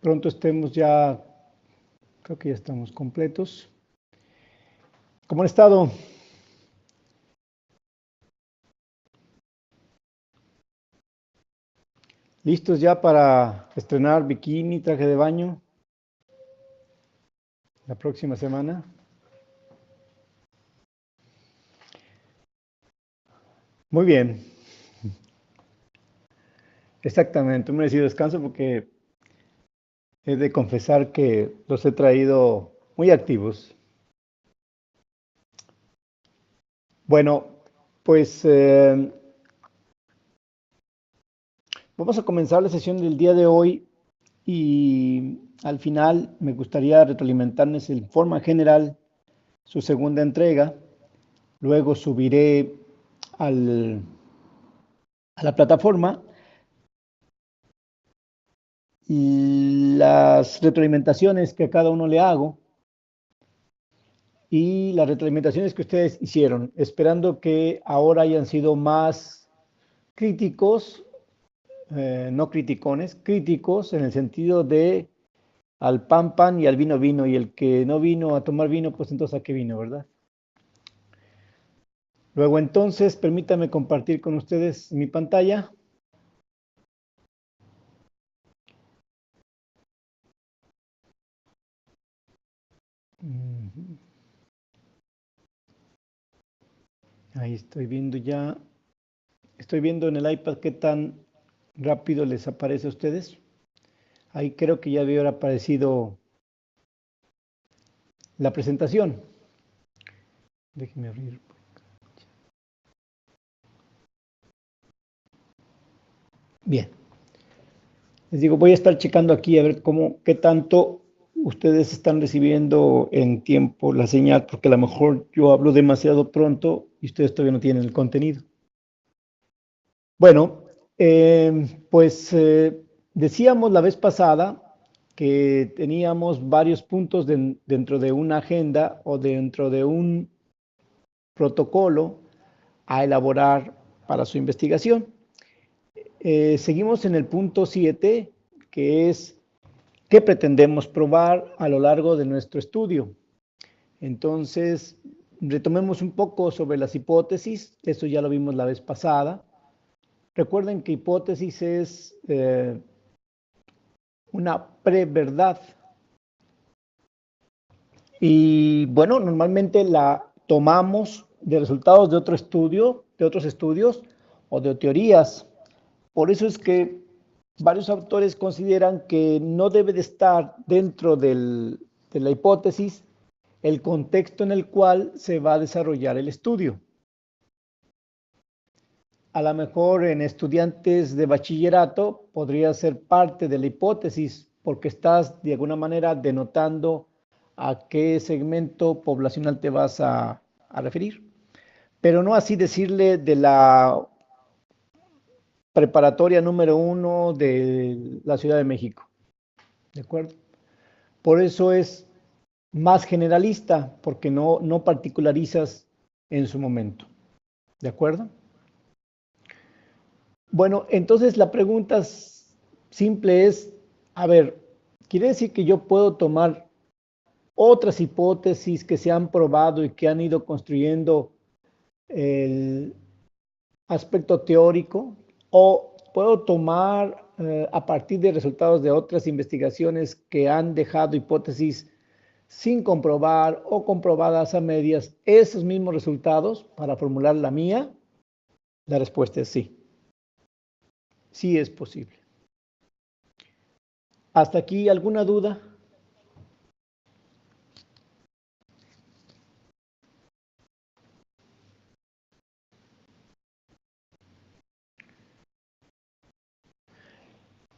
Pronto estemos ya, creo que ya estamos completos. ¿Cómo han estado? ¿Listos ya para estrenar bikini, traje de baño la próxima semana? Muy bien, exactamente, un merecido descanso porque he de confesar que los he traído muy activos. Bueno, pues vamos a comenzar la sesión del día de hoy y al final me gustaría retroalimentarles en forma general su segunda entrega. Luego subiré al, a la plataforma las retroalimentaciones que a cada uno le hago y las retroalimentaciones que ustedes hicieron, esperando que ahora hayan sido más críticos, no criticones, críticos en el sentido de al pan pan y al vino vino, y el que no vino a tomar vino, pues entonces a qué vino, ¿verdad? Luego entonces, permítame compartir con ustedes mi pantalla. Ahí estoy viendo ya. Estoy viendo en el iPad qué tan rápido les aparece a ustedes. Ahí creo que ya debe haber aparecido la presentación. Déjenme abrir. Bien. Les digo, voy a estar checando aquí a ver qué tanto ustedes están recibiendo en tiempo la señal, porque a lo mejor yo hablo demasiado pronto y ustedes todavía no tienen el contenido. Bueno, pues decíamos la vez pasada que teníamos varios puntos dentro de una agenda o dentro de un protocolo a elaborar para su investigación. Seguimos en el punto 7, que es qué pretendemos probar a lo largo de nuestro estudio. Entonces, retomemos un poco sobre las hipótesis, eso ya lo vimos la vez pasada. Recuerden que hipótesis es una preverdad. Y bueno, normalmente la tomamos de resultados de otro estudio, de otros estudios o de teorías. Por eso es que varios autores consideran que no debe de estar dentro de la hipótesis el contexto en el cual se va a desarrollar el estudio. A lo mejor en estudiantes de bachillerato podría ser parte de la hipótesis porque estás de alguna manera denotando a qué segmento poblacional te vas a referir, pero no así decirle de la preparatoria número 1 de la Ciudad de México. ¿De acuerdo? Por eso es más generalista, porque no particularizas en su momento. ¿De acuerdo? Bueno, entonces la pregunta simple es, a ver, ¿quiere decir que yo puedo tomar otras hipótesis que se han probado y que han ido construyendo el aspecto teórico? ¿O puedo tomar a partir de resultados de otras investigaciones que han dejado hipótesis sin comprobar o comprobadas a medias esos mismos resultados para formular la mía? La respuesta es sí. Sí es posible. ¿Hasta aquí alguna duda?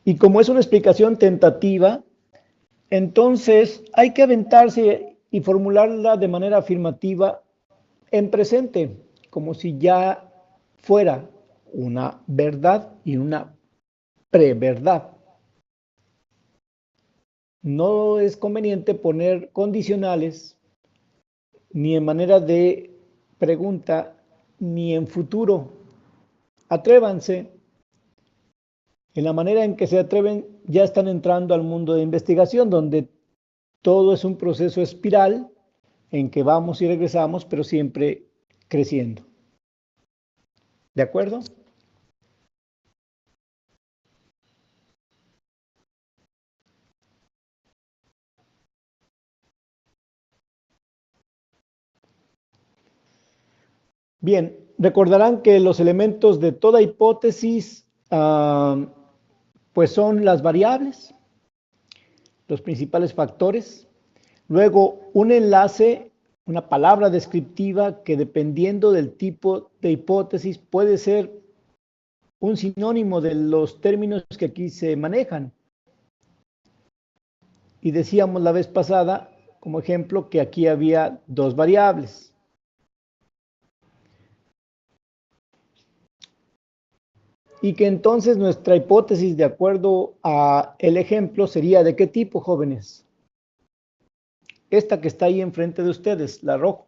Y como es una explicación tentativa, entonces hay que aventarse y formularla de manera afirmativa en presente, como si ya fuera una verdad y una preverdad. No es conveniente poner condicionales ni en manera de pregunta ni en futuro. Atrévanse. En la manera en que se atreven, ya están entrando al mundo de investigación, donde todo es un proceso espiral en que vamos y regresamos, pero siempre creciendo. ¿De acuerdo? Bien, recordarán que los elementos de toda hipótesis, pues son las variables, los principales factores. Luego, un enlace, una palabra descriptiva que dependiendo del tipo de hipótesis puede ser un sinónimo de los términos que aquí se manejan. Y decíamos la vez pasada, como ejemplo, que aquí había dos variables. Y que entonces nuestra hipótesis, de acuerdo a el ejemplo, sería ¿de qué tipo, jóvenes? Esta que está ahí enfrente de ustedes, la roja.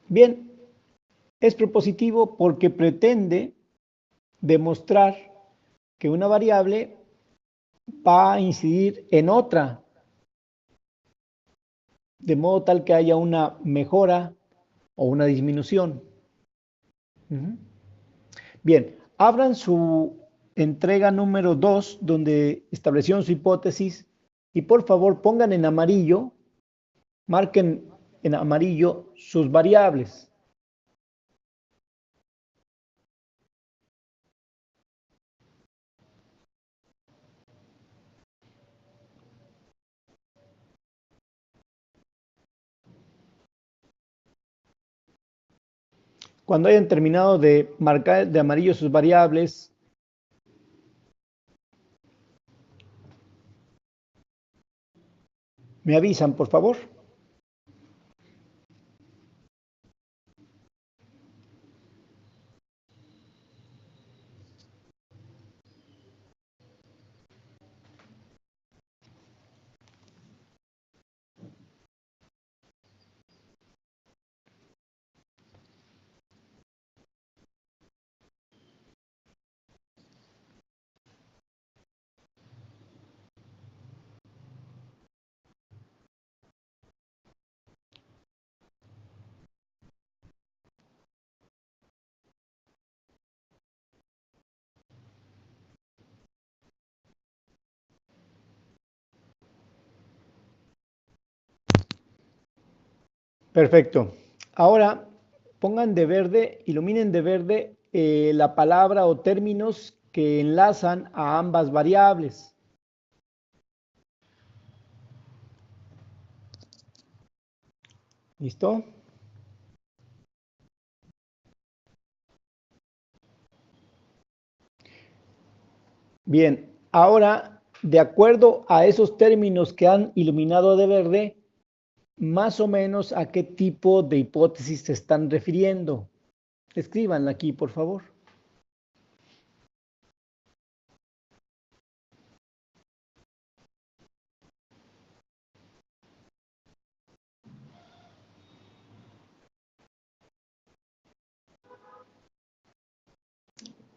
Bien, es propositivo porque pretende demostrar que una variable va a incidir en otra, de modo tal que haya una mejora o una disminución. Bien, abran su entrega número 2, donde establecieron su hipótesis, y por favor pongan en amarillo, marquen en amarillo sus variables. Cuando hayan terminado de marcar de amarillo sus variables, me avisan, por favor. Perfecto. Ahora pongan de verde, iluminen de verde la palabra o términos que enlazan a ambas variables. ¿Listo? Bien, ahora, de acuerdo a esos términos que han iluminado de verde, más o menos a qué tipo de hipótesis se están refiriendo. Escríbanla aquí, por favor.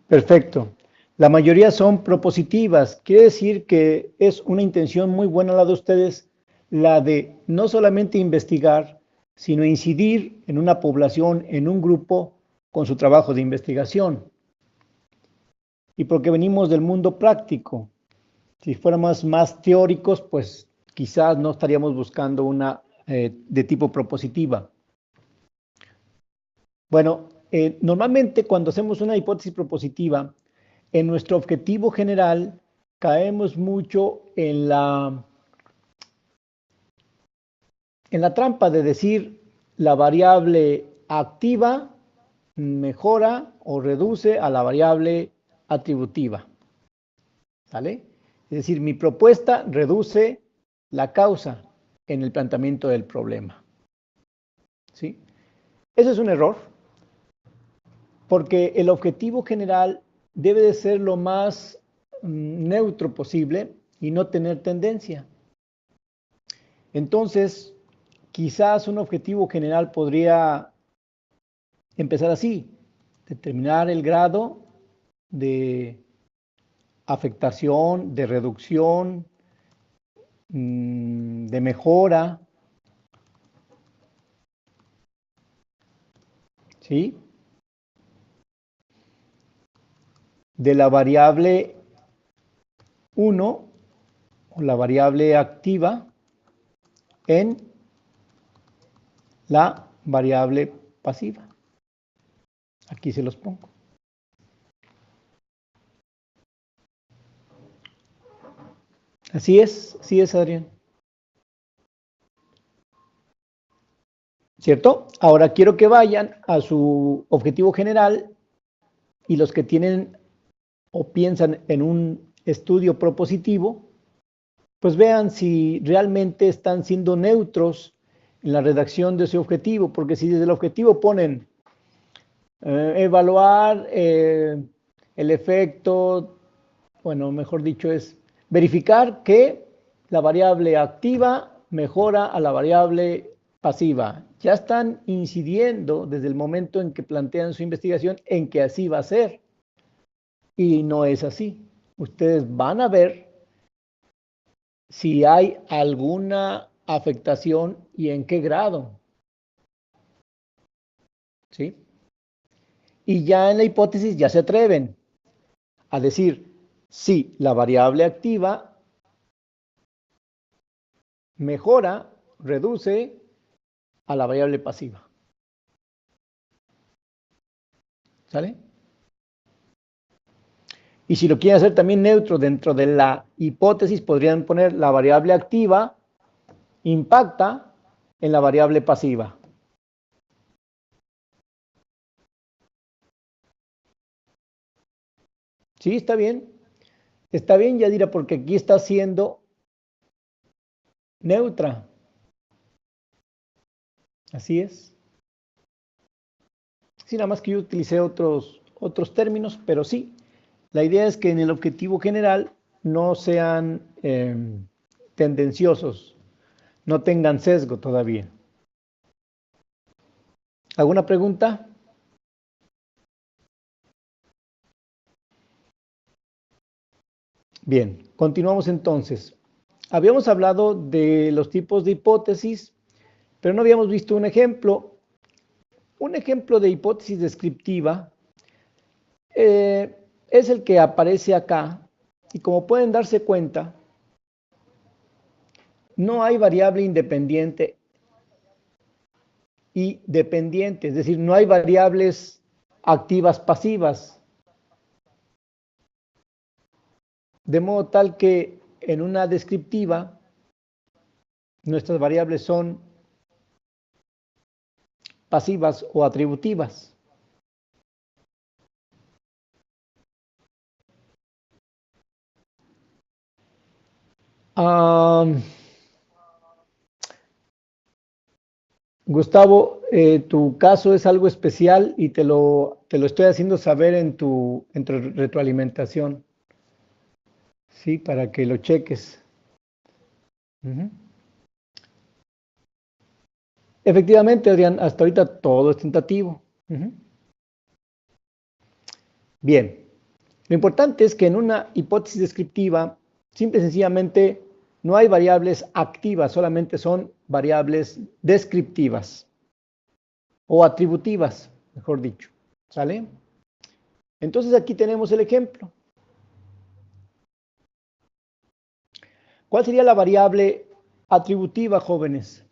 Perfecto. La mayoría son propositivas. Quiere decir que es una intención muy buena la de ustedes, la de no solamente investigar, sino incidir en una población, en un grupo, con su trabajo de investigación. Y porque venimos del mundo práctico. Si fuéramos más teóricos, pues quizás no estaríamos buscando una de tipo propositiva. Bueno, normalmente cuando hacemos una hipótesis propositiva, en nuestro objetivo general caemos mucho en la trampa de decir la variable activa mejora o reduce a la variable atributiva. ¿Sale? Es decir, mi propuesta reduce la causa en el planteamiento del problema. ¿Sí? Eso es un error, porque el objetivo general debe de ser lo más neutro posible y no tener tendencia. Entonces, quizás un objetivo general podría empezar así: determinar el grado de afectación, de reducción, de mejora, ¿sí?, de la variable 1 o la variable activa en la variable pasiva. Aquí se los pongo. Así es, Adrián. ¿Cierto? Ahora quiero que vayan a su objetivo general y los que tienen o piensan en un estudio propositivo, pues vean si realmente están siendo neutros en la redacción de ese objetivo, porque si desde el objetivo ponen evaluar el efecto, bueno, mejor dicho, es verificar que la variable activa mejora a la variable pasiva. Ya están incidiendo desde el momento en que plantean su investigación en que así va a ser. Y no es así. Ustedes van a ver si hay alguna afectación y en qué grado. ¿Sí? Y ya en la hipótesis ya se atreven a decir si la variable activa mejora, reduce a la variable pasiva. ¿Sale? Y si lo quieren hacer también neutro dentro de la hipótesis, podrían poner la variable activa impacta en la variable pasiva. ¿Sí? ¿Está bien? Está bien, Yadira, porque aquí está siendo neutra. Así es. Sí, nada más que yo utilicé otros términos, pero sí. La idea es que en el objetivo general no sean tendenciosos, no tengan sesgo todavía. ¿Alguna pregunta? Bien, continuamos entonces. Habíamos hablado de los tipos de hipótesis, pero no habíamos visto un ejemplo. Un ejemplo de hipótesis descriptiva es el que aparece acá. Y como pueden darse cuenta, no hay variable independiente y dependiente, es decir, no hay variables activas pasivas. De modo tal que en una descriptiva nuestras variables son pasivas o atributivas. Gustavo, tu caso es algo especial y te lo estoy haciendo saber en tu retroalimentación, ¿sí? Para que lo cheques. Efectivamente, Adrián, hasta ahorita todo es tentativo. Bien, lo importante es que en una hipótesis descriptiva, simple y sencillamente, no hay variables activas, solamente son variables descriptivas o atributivas, mejor dicho. ¿Sale? Entonces aquí tenemos el ejemplo. ¿Cuál sería la variable atributiva, jóvenes?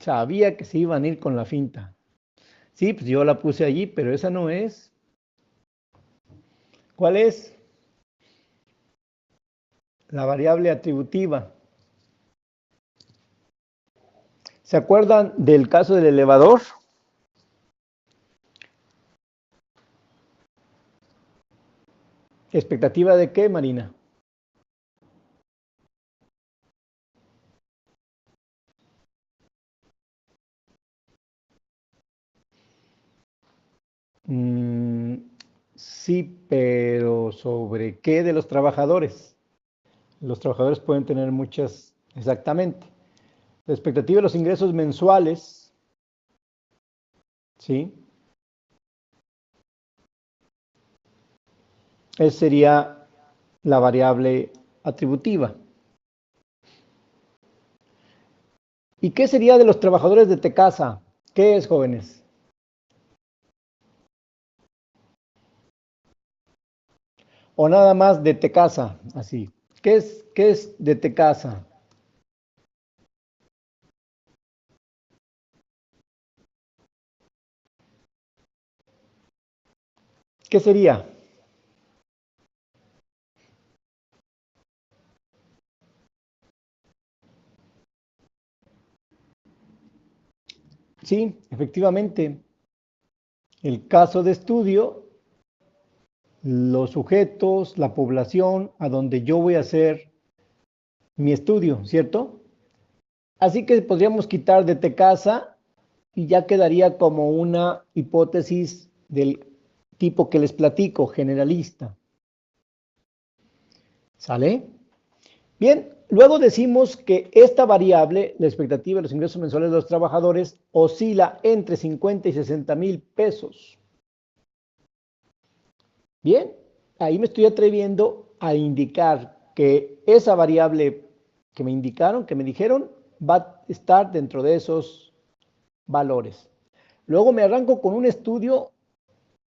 Sabía que se iban a ir con la finta. Sí, pues yo la puse allí, pero esa no es. ¿Cuál es? La variable atributiva. ¿Se acuerdan del caso del elevador? ¿Expectativa de qué, Marina? Mm, sí, pero ¿sobre qué de los trabajadores? Los trabajadores pueden tener muchas, exactamente. La expectativa de los ingresos mensuales, ¿sí? Esa sería la variable atributiva. ¿Y qué sería de los trabajadores de Tecasa? ¿Qué es, jóvenes? O nada más de Tecasa, así. Qué es de Tecasa? ¿Qué sería? Sí, efectivamente. El caso de estudio, los sujetos, la población a donde yo voy a hacer mi estudio, ¿cierto? Así que podríamos quitar de Tecasa y ya quedaría como una hipótesis del tipo que les platico, generalista. ¿Sale? Bien, luego decimos que esta variable, la expectativa de los ingresos mensuales de los trabajadores, oscila entre 50 y 60 mil pesos. Bien, ahí me estoy atreviendo a indicar que esa variable que me indicaron, que me dijeron, va a estar dentro de esos valores. Luego me arranco con un estudio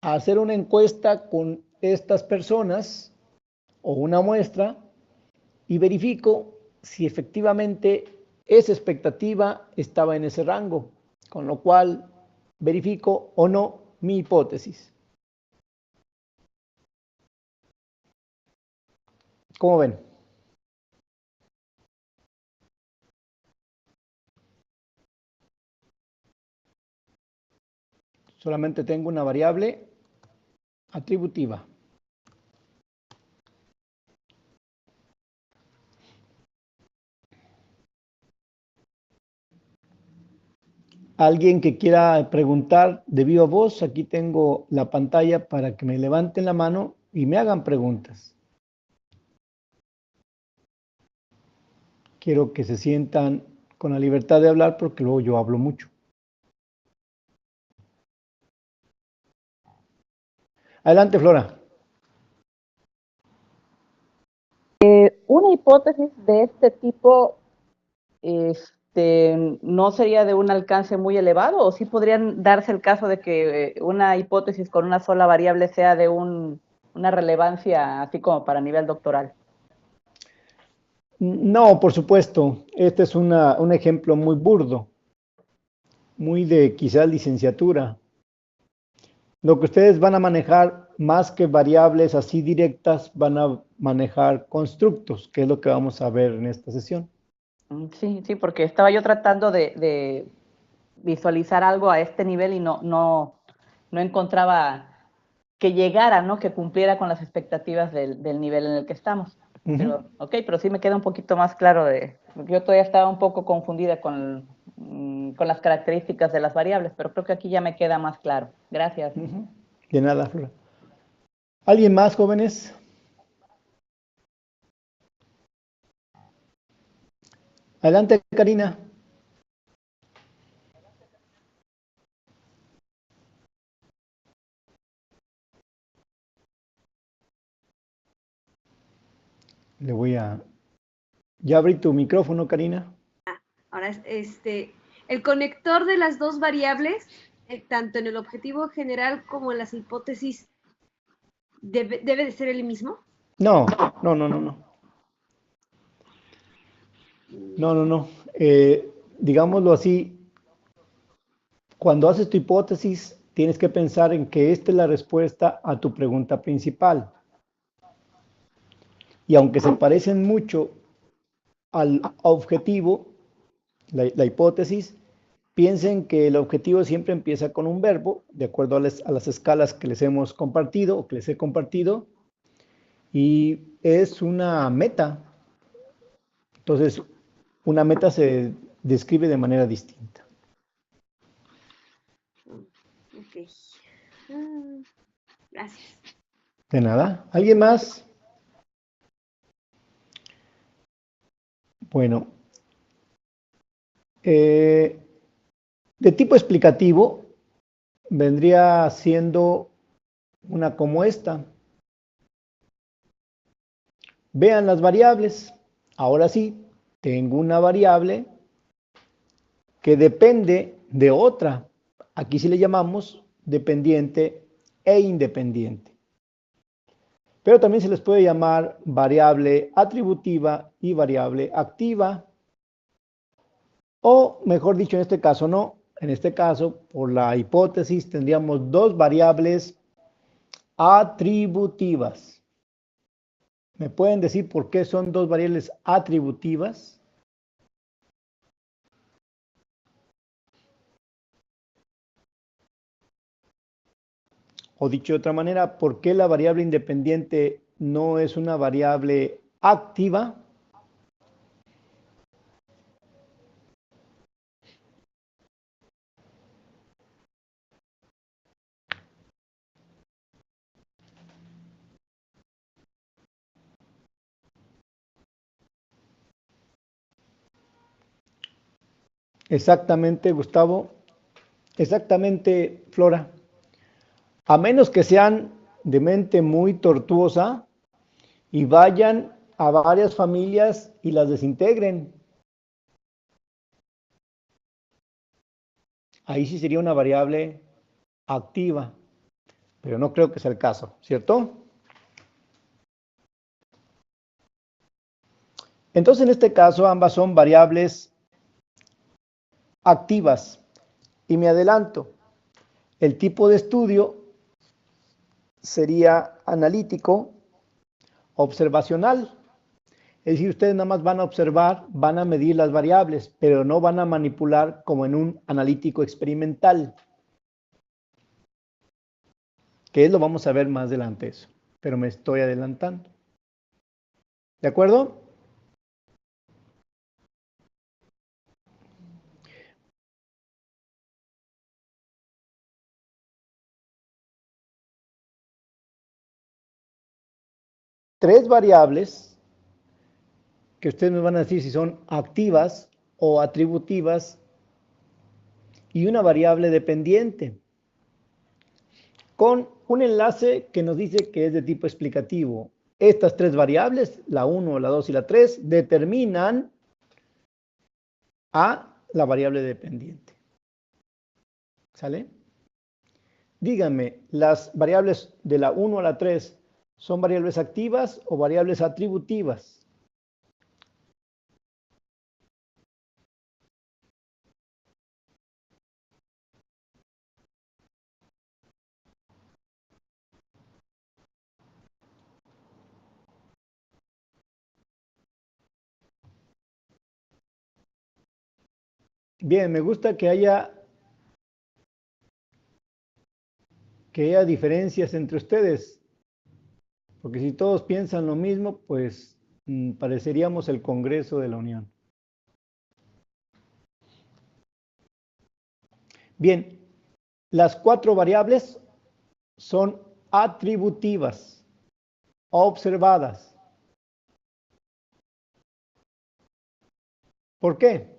a hacer una encuesta con estas personas o una muestra y verifico si efectivamente esa expectativa estaba en ese rango, con lo cual verifico o no mi hipótesis. ¿Cómo ven? Solamente tengo una variable atributiva. Alguien que quiera preguntar de viva voz, aquí tengo la pantalla para que me levanten la mano y me hagan preguntas. Quiero que se sientan con la libertad de hablar porque luego yo hablo mucho. Adelante, Flora. Una hipótesis de este tipo no sería de un alcance muy elevado, o sí podrían darse el caso de que una hipótesis con una sola variable sea de una relevancia así como para nivel doctoral. No, por supuesto. Este es un ejemplo muy burdo, muy de quizás licenciatura. Lo que ustedes van a manejar más que variables así directas, van a manejar constructos, que es lo que vamos a ver en esta sesión. Sí, sí, porque estaba yo tratando de visualizar algo a este nivel y no encontraba que llegara, ¿no? Que cumpliera con las expectativas del nivel en el que estamos. Pero, pero sí me queda un poquito más claro porque yo todavía estaba un poco confundida con las características de las variables, pero creo que aquí ya me queda más claro. Gracias. De nada, Flora. ¿Alguien más, jóvenes? Adelante, Karina. Le voy a... Ya abrí tu micrófono, Karina. Ahora, el conector de las dos variables, tanto en el objetivo general como en las hipótesis, debe de ser el mismo. No, no, no, no, no. No, no, no. Digámoslo así, cuando haces tu hipótesis, tienes que pensar en que esta es la respuesta a tu pregunta principal. Y aunque se parecen mucho al objetivo, la hipótesis, piensen que el objetivo siempre empieza con un verbo, de acuerdo a las escalas que les hemos compartido o que les he compartido, y es una meta. Entonces, una meta se describe de manera distinta. Ok. Ah, gracias. De nada. ¿Alguien más? Bueno, de tipo explicativo, vendría siendo una como esta. Vean las variables. Ahora sí, tengo una variable que depende de otra. Aquí sí le llamamos dependiente e independiente. Pero también se les puede llamar variable atributiva y variable activa. O mejor dicho, en este caso no. En este caso, por la hipótesis, tendríamos dos variables atributivas. ¿Me pueden decir por qué son dos variables atributivas? O dicho de otra manera, ¿por qué la variable independiente no es una variable activa? Exactamente, Gustavo. Exactamente, Flora. A menos que sean de mente muy tortuosa y vayan a varias familias y las desintegren. Ahí sí sería una variable activa, pero no creo que sea el caso, ¿cierto? Entonces, en este caso, ambas son variables activas. Y me adelanto, el tipo de estudio sería analítico, observacional. Es decir, ustedes nada más van a observar, van a medir las variables, pero no van a manipular como en un analítico experimental, que es lo vamos a ver más adelante eso, pero me estoy adelantando. ¿De acuerdo? Tres variables que ustedes me van a decir si son activas o atributivas y una variable dependiente con un enlace que nos dice que es de tipo explicativo. Estas tres variables, la 1, la 2 y la 3, determinan a la variable dependiente. ¿Sale? Díganme, ¿las variables de la 1 a la 3 son variables activas o variables atributivas? Bien, me gusta que haya diferencias entre ustedes, porque si todos piensan lo mismo, pues pareceríamos el Congreso de la Unión. Bien, las cuatro variables son atributivas, observadas. ¿Por qué?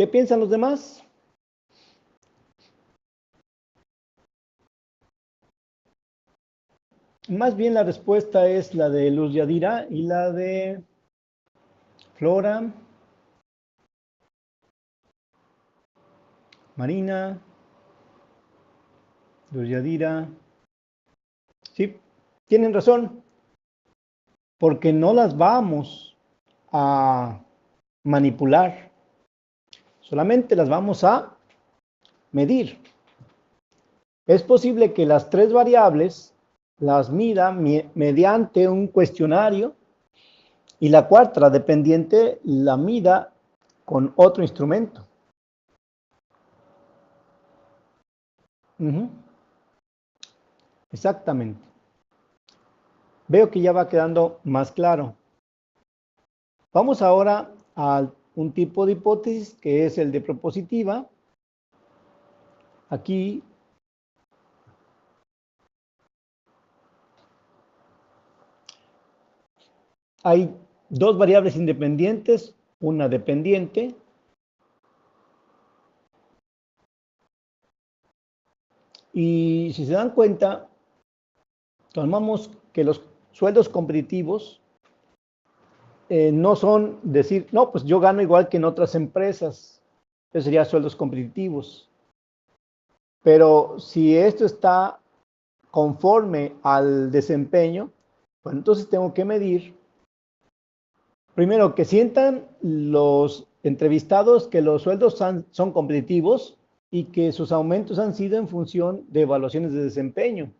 ¿Qué piensan los demás? Más bien la respuesta es la de Luz Yadira y la de Flora, Marina, Luz Yadira. Sí, tienen razón, porque no las vamos a manipular, solamente las vamos a medir. Es posible que las tres variables las mida mediante un cuestionario y la cuarta, la dependiente, la mida con otro instrumento. Exactamente. Veo que ya va quedando más claro. Vamos ahora a un tipo de hipótesis que es el de propositiva. Aquí hay dos variables independientes, una dependiente. Y si se dan cuenta, tomamos que los sueldos competitivos no son decir, no, pues yo gano igual que en otras empresas. Eso sería sueldos competitivos. Pero si esto está conforme al desempeño, pues entonces tengo que medir, primero, que sientan los entrevistados que los sueldos son competitivos y que sus aumentos han sido en función de evaluaciones de desempeño.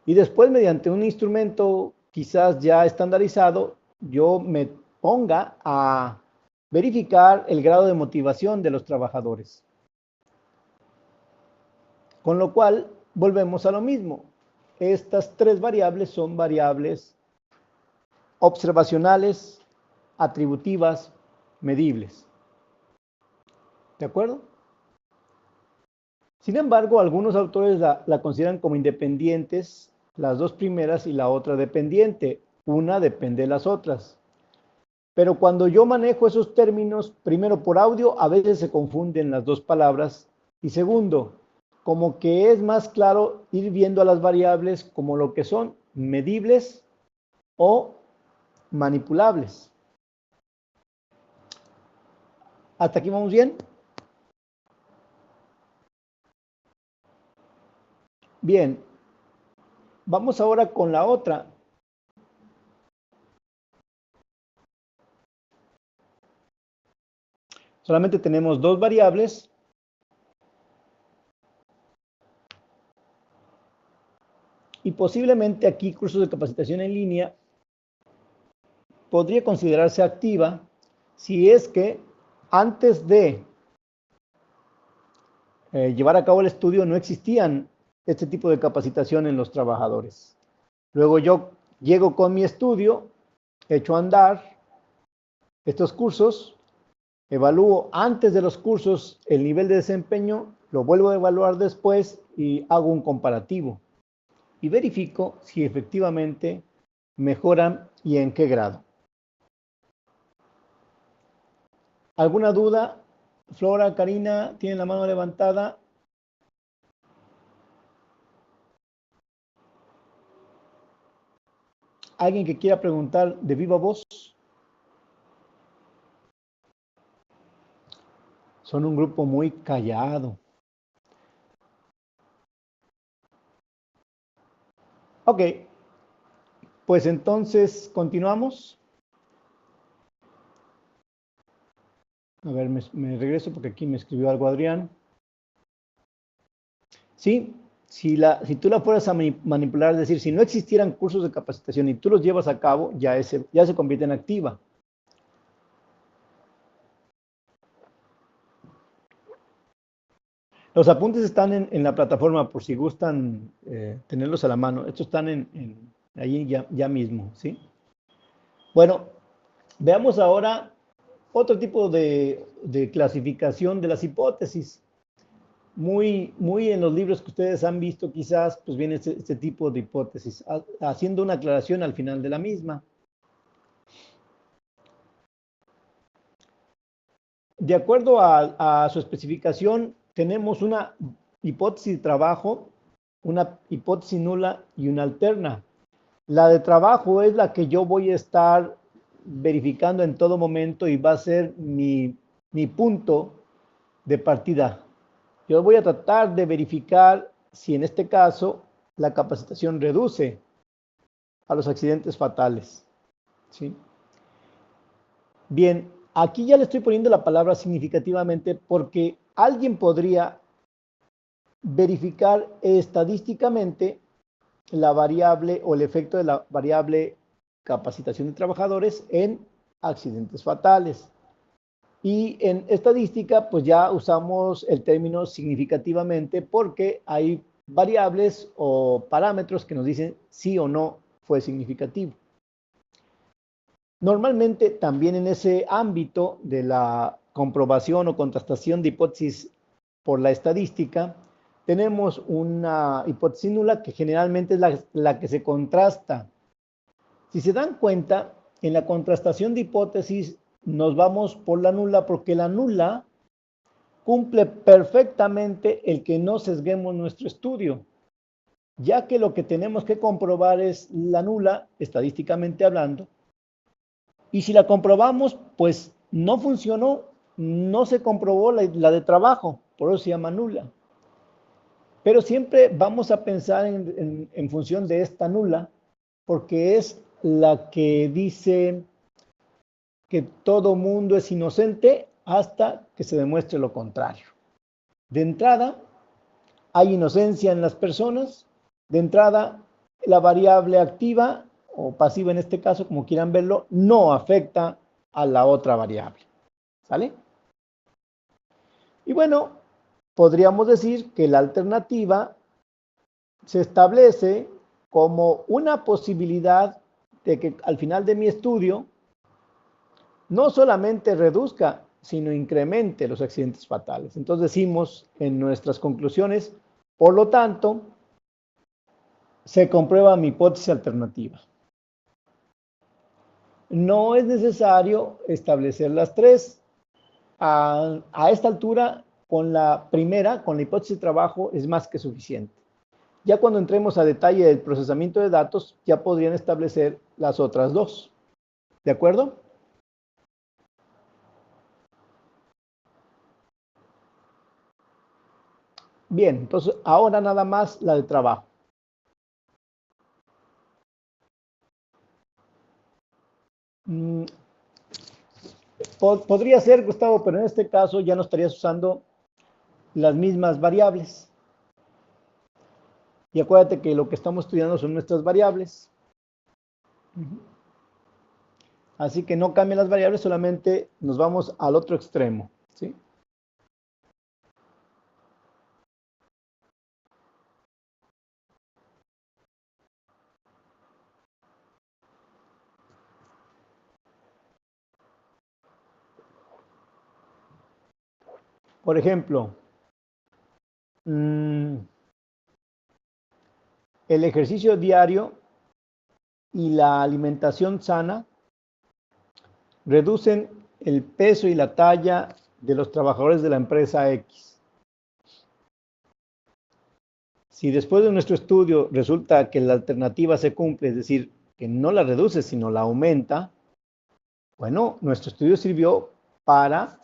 Y después, mediante un instrumento quizás ya estandarizado, yo me ponga a verificar el grado de motivación de los trabajadores. Con lo cual, volvemos a lo mismo. Estas tres variables son variables observacionales, atributivas, medibles. ¿De acuerdo? Sin embargo, algunos autores la consideran como independientes, las dos primeras y la otra dependiente. Una depende de las otras. Pero cuando yo manejo esos términos, primero por audio, a veces se confunden las dos palabras. Y segundo, como que es más claro ir viendo a las variables como lo que son medibles o manipulables. ¿Hasta aquí vamos bien? Bien, vamos ahora con la otra. Solamente tenemos dos variables. Y posiblemente aquí cursos de capacitación en línea podría considerarse activa si es que antes de llevar a cabo el estudio no existían este tipo de capacitación en los trabajadores. Luego yo llego con mi estudio, echo a andar estos cursos, evalúo antes de los cursos el nivel de desempeño, lo vuelvo a evaluar después y hago un comparativo. Y verifico si efectivamente mejoran y en qué grado. ¿Alguna duda? Flora, Karina, ¿tienen la mano levantada? ¿Alguien que quiera preguntar de viva voz? Son un grupo muy callado. Ok, pues entonces continuamos. A ver, me regreso porque aquí me escribió algo Adrián. Sí, si tú la fueras a manipular, es decir, si no existieran cursos de capacitación y tú los llevas a cabo, ya se convierte en activa. Los apuntes están en la plataforma por si gustan tenerlos a la mano. Estos están ahí ya mismo, ¿sí? Bueno, veamos ahora otro tipo de clasificación de las hipótesis. Muy en los libros que ustedes han visto quizás, pues viene este tipo de hipótesis, haciendo una aclaración al final de la misma. de acuerdo a su especificación, tenemos una hipótesis de trabajo, una hipótesis nula y una alterna. La de trabajo es la que yo voy a estar verificando en todo momento y va a ser mi punto de partida. Yo voy a tratar de verificar si en este caso la capacitación reduce a los accidentes fatales. ¿Sí? Bien, aquí ya le estoy poniendo la palabra significativamente porque alguien podría verificar estadísticamente la variable o el efecto de la variable capacitación de trabajadores en accidentes fatales. Y en estadística, pues ya usamos el término significativamente porque hay variables o parámetros que nos dicen sí o no fue significativo. Normalmente también en ese ámbito de la comprobación o contrastación de hipótesis por la estadística, tenemos una hipótesis nula que generalmente es la que se contrasta. Si se dan cuenta, en la contrastación de hipótesis nos vamos por la nula porque la nula cumple perfectamente el que no sesguemos nuestro estudio, ya que lo que tenemos que comprobar es la nula, estadísticamente hablando, y si la comprobamos, pues no funcionó, no se comprobó la de trabajo, por eso se llama nula. Pero siempre vamos a pensar en función de esta nula, porque es la que dice que todo mundo es inocente hasta que se demuestre lo contrario. De entrada, hay inocencia en las personas. De entrada, la variable activa o pasiva en este caso, como quieran verlo, no afecta a la otra variable. ¿Sale? Y bueno, podríamos decir que la alternativa se establece como una posibilidad de que al final de mi estudio no solamente reduzca, sino incremente los accidentes fatales. Entonces decimos en nuestras conclusiones, por lo tanto, se comprueba mi hipótesis alternativa. No es necesario establecer las tres. A esta altura, con la primera, con la hipótesis de trabajo, es más que suficiente. Ya cuando entremos a detalle del procesamiento de datos, ya podrían establecer las otras dos. ¿De acuerdo? Bien, entonces ahora nada más la de trabajo. Podría ser, Gustavo, pero en este caso ya no estarías usando las mismas variables. Y acuérdate que lo que estamos estudiando son nuestras variables. Así que no cambien las variables, solamente nos vamos al otro extremo. ¿Sí? Por ejemplo, el ejercicio diario y la alimentación sana reducen el peso y la talla de los trabajadores de la empresa X. Si después de nuestro estudio resulta que la alternativa se cumple, es decir, que no la reduce, sino la aumenta, bueno, nuestro estudio sirvió para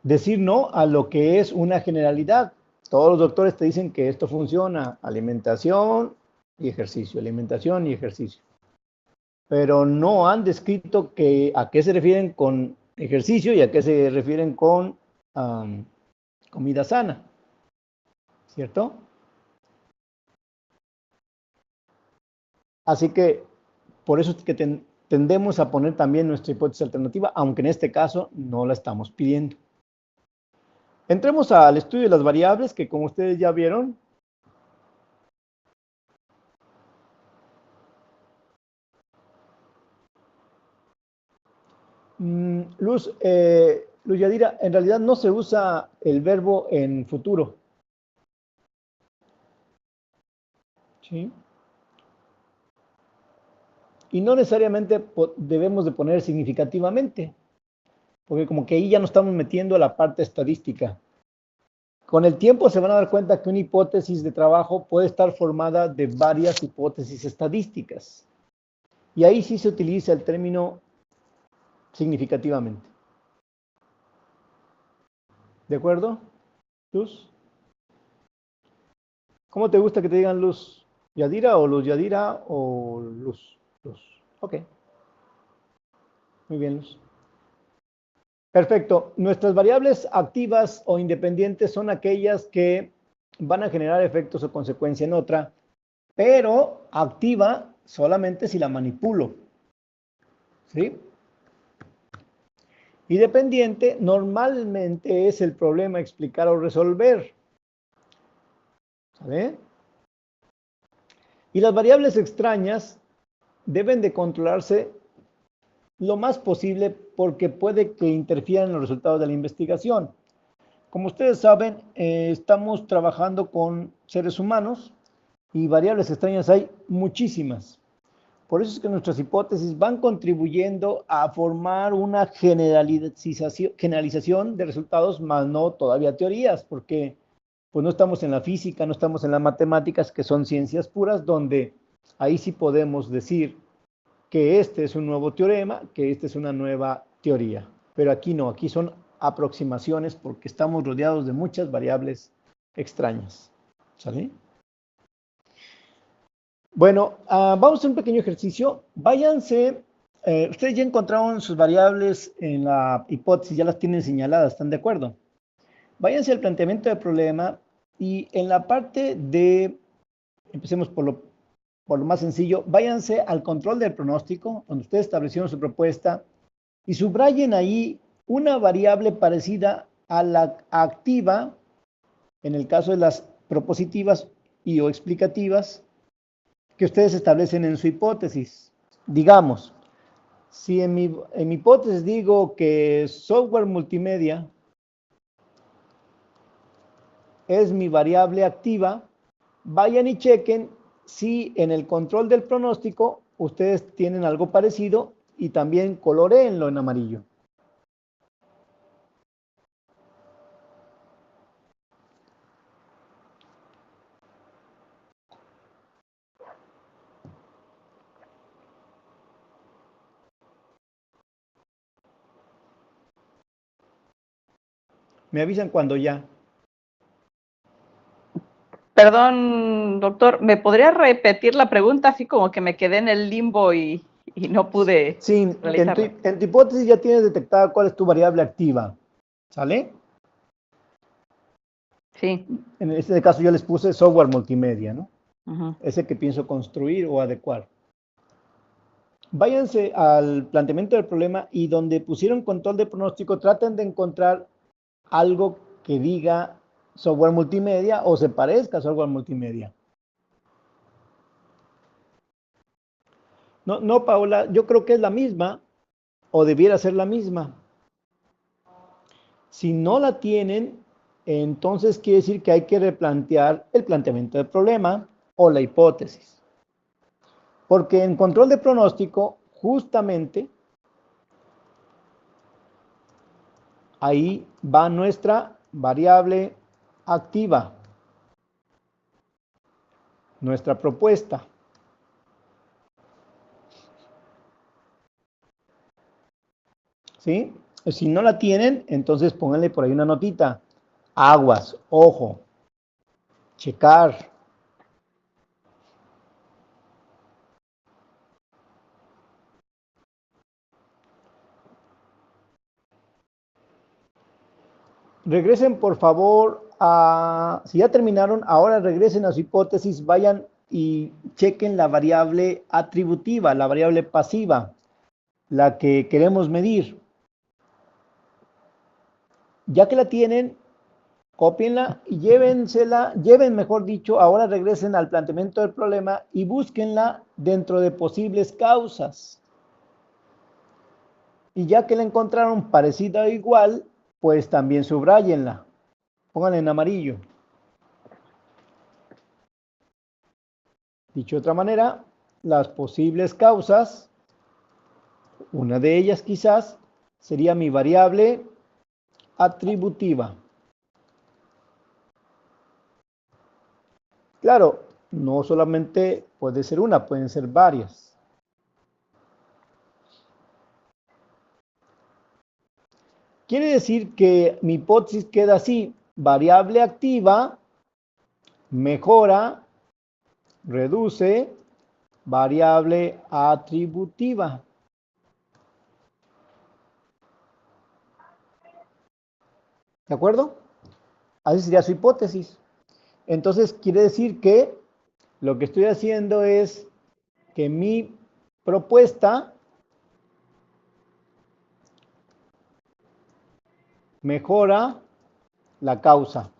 decir no a lo que es una generalidad. Todos los doctores te dicen que esto funciona, alimentación y ejercicio, alimentación y ejercicio. Pero no han descrito a qué se refieren con ejercicio y a qué se refieren con comida sana. ¿Cierto? Así que por eso es que tendemos a poner también nuestra hipótesis alternativa, aunque en este caso no la estamos pidiendo. Entremos al estudio de las variables, que como ustedes ya vieron, Luz Yadira, en realidad no se usa el verbo en futuro. ¿Sí? Y no necesariamente debemos de poner significativamente, porque como que ahí ya nos estamos metiendo a la parte estadística. Con el tiempo se van a dar cuenta que una hipótesis de trabajo puede estar formada de varias hipótesis estadísticas. Y ahí sí se utiliza el término significativamente. ¿De acuerdo, Luz? ¿Cómo te gusta que te digan Luz Yadira o Luz Yadira o Luz? Luz. Ok. Muy bien, Luz. Perfecto. Nuestras variables activas o independientes son aquellas que van a generar efectos o consecuencia en otra, pero activa solamente si la manipulo. ¿Sí? Y dependiente normalmente es el problema explicar o resolver. ¿Sabe? Y las variables extrañas deben de controlarse lo más posible porque puede que interfieran en los resultados de la investigación. Como ustedes saben, estamos trabajando con seres humanos y variables extrañas hay muchísimas. Por eso es que nuestras hipótesis van contribuyendo a formar una generalización de resultados, más no todavía teorías, porque pues no estamos en la física, no estamos en las matemáticas, que son ciencias puras, donde ahí sí podemos decir que este es un nuevo teorema, que esta es una nueva teoría. Pero aquí no, aquí son aproximaciones porque estamos rodeados de muchas variables extrañas. ¿Sale? Bueno, vamos a hacer un pequeño ejercicio. Váyanse, ustedes ya encontraron sus variables en la hipótesis, ya las tienen señaladas, ¿están de acuerdo? Váyanse al planteamiento del problema y en la parte de, empecemos por lo más sencillo, váyanse al control del pronóstico, donde ustedes establecieron su propuesta, y subrayen ahí una variable parecida a la activa, en el caso de las propositivas y o explicativas, que ustedes establecen en su hipótesis. Digamos, si en mi hipótesis digo que software multimedia es mi variable activa, vayan y chequen si en el control del pronóstico ustedes tienen algo parecido y también coloreenlo en amarillo. Me avisan cuando ya. Perdón, doctor, ¿me podría repetir la pregunta? Así como que me quedé en el limbo y no pude Sí, realizarla. en tu hipótesis ya tienes detectada cuál es tu variable activa. ¿Sale? Sí. En este caso yo les puse software multimedia, ¿no? Uh-huh. Ese que pienso construir o adecuar. Váyanse al planteamiento del problema y donde pusieron control de pronóstico, traten de encontrar algo que diga software multimedia o se parezca a software multimedia. No, no, Paula, yo creo que es la misma o debiera ser la misma. Si no la tienen, entonces quiere decir que hay que replantear el planteamiento del problema o la hipótesis. Porque en control de pronóstico, justamente, ahí va nuestra variable activa, nuestra propuesta. ¿Sí? Si no la tienen, entonces pónganle por ahí una notita. Aguas, ojo, checar. Regresen por favor si ya terminaron, ahora regresen a su hipótesis, vayan y chequen la variable atributiva, la variable pasiva, la que queremos medir. Ya que la tienen, cópienla y llévensela, lleven mejor dicho, ahora regresen al planteamiento del problema y búsquenla dentro de posibles causas. Y ya que la encontraron parecida o igual, pues también subrayenla. Pónganla en amarillo. Dicho de otra manera, las posibles causas, una de ellas quizás sería mi variable atributiva. Claro, no solamente puede ser una, pueden ser varias. Quiere decir que mi hipótesis queda así: variable activa mejora, reduce, variable atributiva. ¿De acuerdo? Así sería su hipótesis. Entonces, quiere decir que lo que estoy haciendo es que mi propuesta mejora la causa.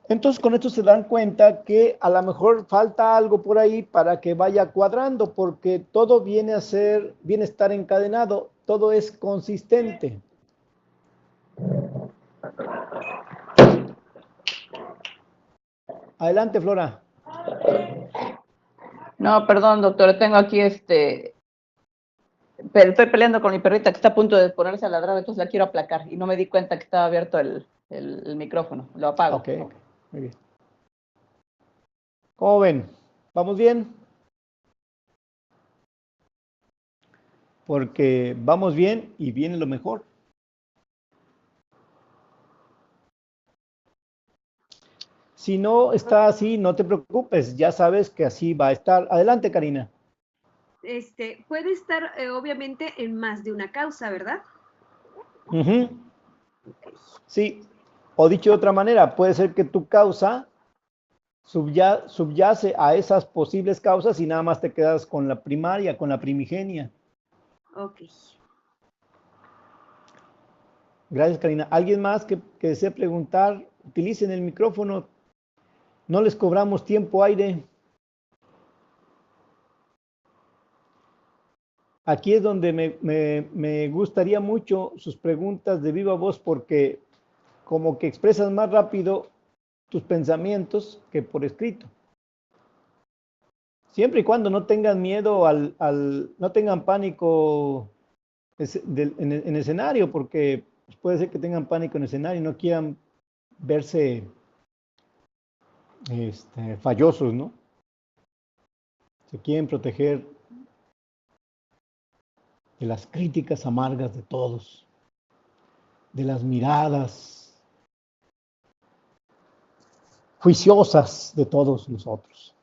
Entonces, con esto se dan cuenta que a lo mejor falta algo por ahí para que vaya cuadrando, porque todo viene a estar encadenado, todo es consistente. Adelante, Flora. No, perdón, doctor, tengo aquí pero estoy peleando con mi perrita que está a punto de ponerse a ladrar, entonces la quiero aplacar y no me di cuenta que estaba abierto el micrófono. Lo apago. Ok, muy bien. ¿Cómo ven? ¿Vamos bien? Porque vamos bien y viene lo mejor. Si no está así, no te preocupes, ya sabes que así va a estar. Adelante, Karina. Puede estar obviamente en más de una causa, ¿verdad? Uh-huh. Sí, o dicho de otra manera, puede ser que tu causa subyace a esas posibles causas y nada más te quedas con la primaria, con la primigenia. Ok. Gracias, Karina. ¿Alguien más que desee preguntar? Utilicen el micrófono. No les cobramos tiempo aire. Aquí es donde me gustaría mucho sus preguntas de viva voz, porque como que expresas más rápido tus pensamientos que por escrito. Siempre y cuando no tengan miedo no tengan pánico en escenario, porque puede ser que tengan pánico en escenario y no quieran verse fallosos, ¿no? Se quieren proteger de las críticas amargas de todos, de las miradas juiciosas de todos nosotros.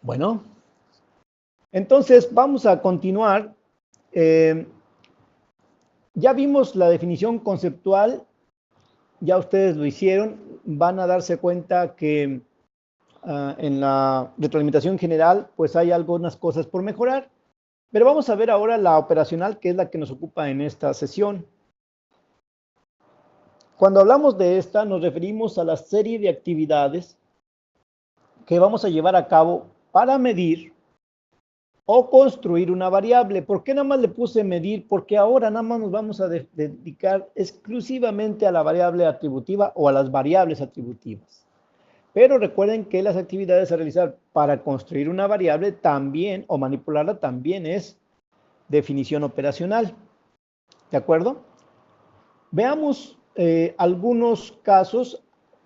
Bueno, entonces vamos a continuar. Ya vimos la definición conceptual, ya ustedes lo hicieron, van a darse cuenta que en la retroalimentación general pues hay algunas cosas por mejorar, pero vamos a ver ahora la operacional, que es la que nos ocupa en esta sesión. Cuando hablamos de esta, nos referimos a la serie de actividades que vamos a llevar a cabo para medir o construir una variable. ¿Por qué nada más le puse medir? Porque ahora nada más nos vamos a dedicar exclusivamente a la variable atributiva o a las variables atributivas. Pero recuerden que las actividades a realizar para construir una variable también, o manipularla también, es definición operacional. ¿De acuerdo? Veamos algunos casos,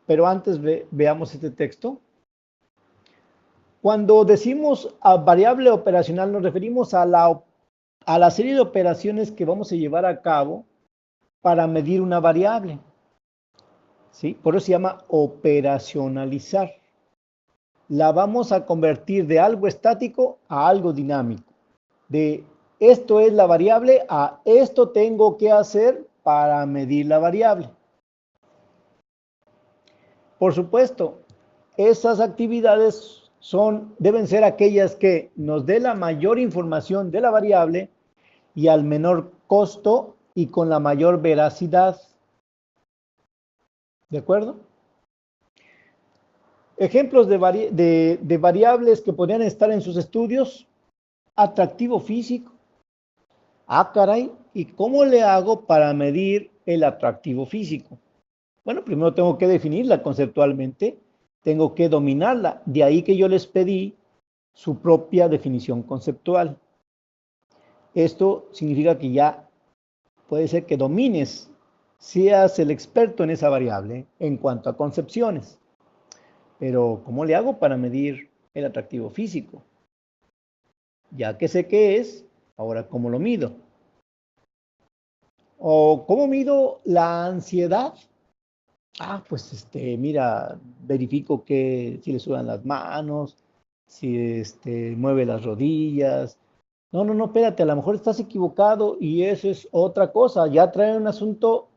pero antes veamos este texto. Cuando decimos a variable operacional, nos referimos a la serie de operaciones que vamos a llevar a cabo para medir una variable. ¿Sí? Por eso se llama operacionalizar. La vamos a convertir de algo estático a algo dinámico. De esto es la variable a esto tengo que hacer para medir la variable. Por supuesto, esas actividades deben ser aquellas que nos dé la mayor información de la variable y al menor costo y con la mayor veracidad. ¿De acuerdo? Ejemplos de variables que podrían estar en sus estudios: atractivo físico. Ah, caray, ¿y cómo le hago para medir el atractivo físico? Bueno, primero tengo que definirla conceptualmente, tengo que dominarla. De ahí que yo les pedí su propia definición conceptual. Esto significa que ya puede ser que domines, seas el experto en esa variable en cuanto a concepciones. Pero, ¿cómo le hago para medir el atractivo físico? Ya que sé qué es, ahora, ¿cómo lo mido? ¿O cómo mido la ansiedad? Ah, pues mira, verifico que si le sudan las manos, si mueve las rodillas. No, no, no, espérate, a lo mejor estás equivocado y eso es otra cosa. Ya trae un asunto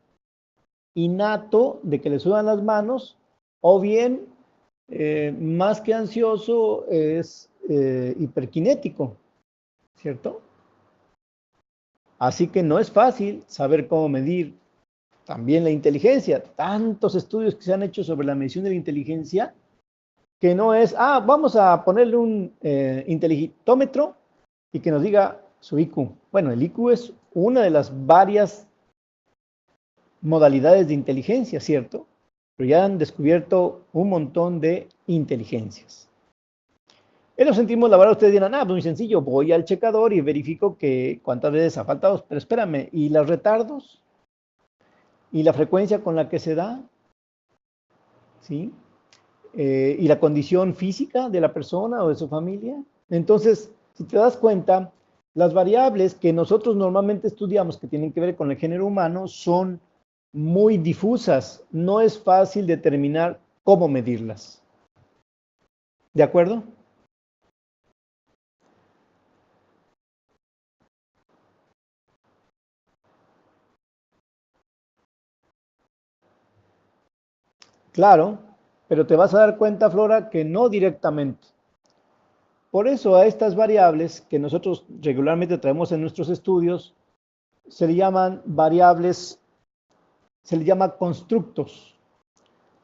innato de que le sudan las manos, o bien, más que ansioso, es hiperkinético, ¿cierto? Así que no es fácil saber cómo medir también la inteligencia. Tantos estudios que se han hecho sobre la medición de la inteligencia, que no es, vamos a ponerle un inteligitómetro y que nos diga su IQ. Bueno, el IQ es una de las varias modalidades de inteligencia, ¿cierto? Pero ya han descubierto un montón de inteligencias. En los sentimos la verdad, ustedes dirán, pues muy sencillo, voy al checador y verifico que cuántas veces ha faltado, pero espérame, ¿y los retardos? ¿Y la frecuencia con la que se da? ¿Sí? ¿Y la condición física de la persona o de su familia? Entonces, si te das cuenta, las variables que nosotros normalmente estudiamos que tienen que ver con el género humano son muy difusas. No es fácil determinar cómo medirlas. ¿De acuerdo? Claro, pero te vas a dar cuenta, Flora, que no directamente. Por eso a estas variables que nosotros regularmente traemos en nuestros estudios, se le llaman variables, se le llama constructos,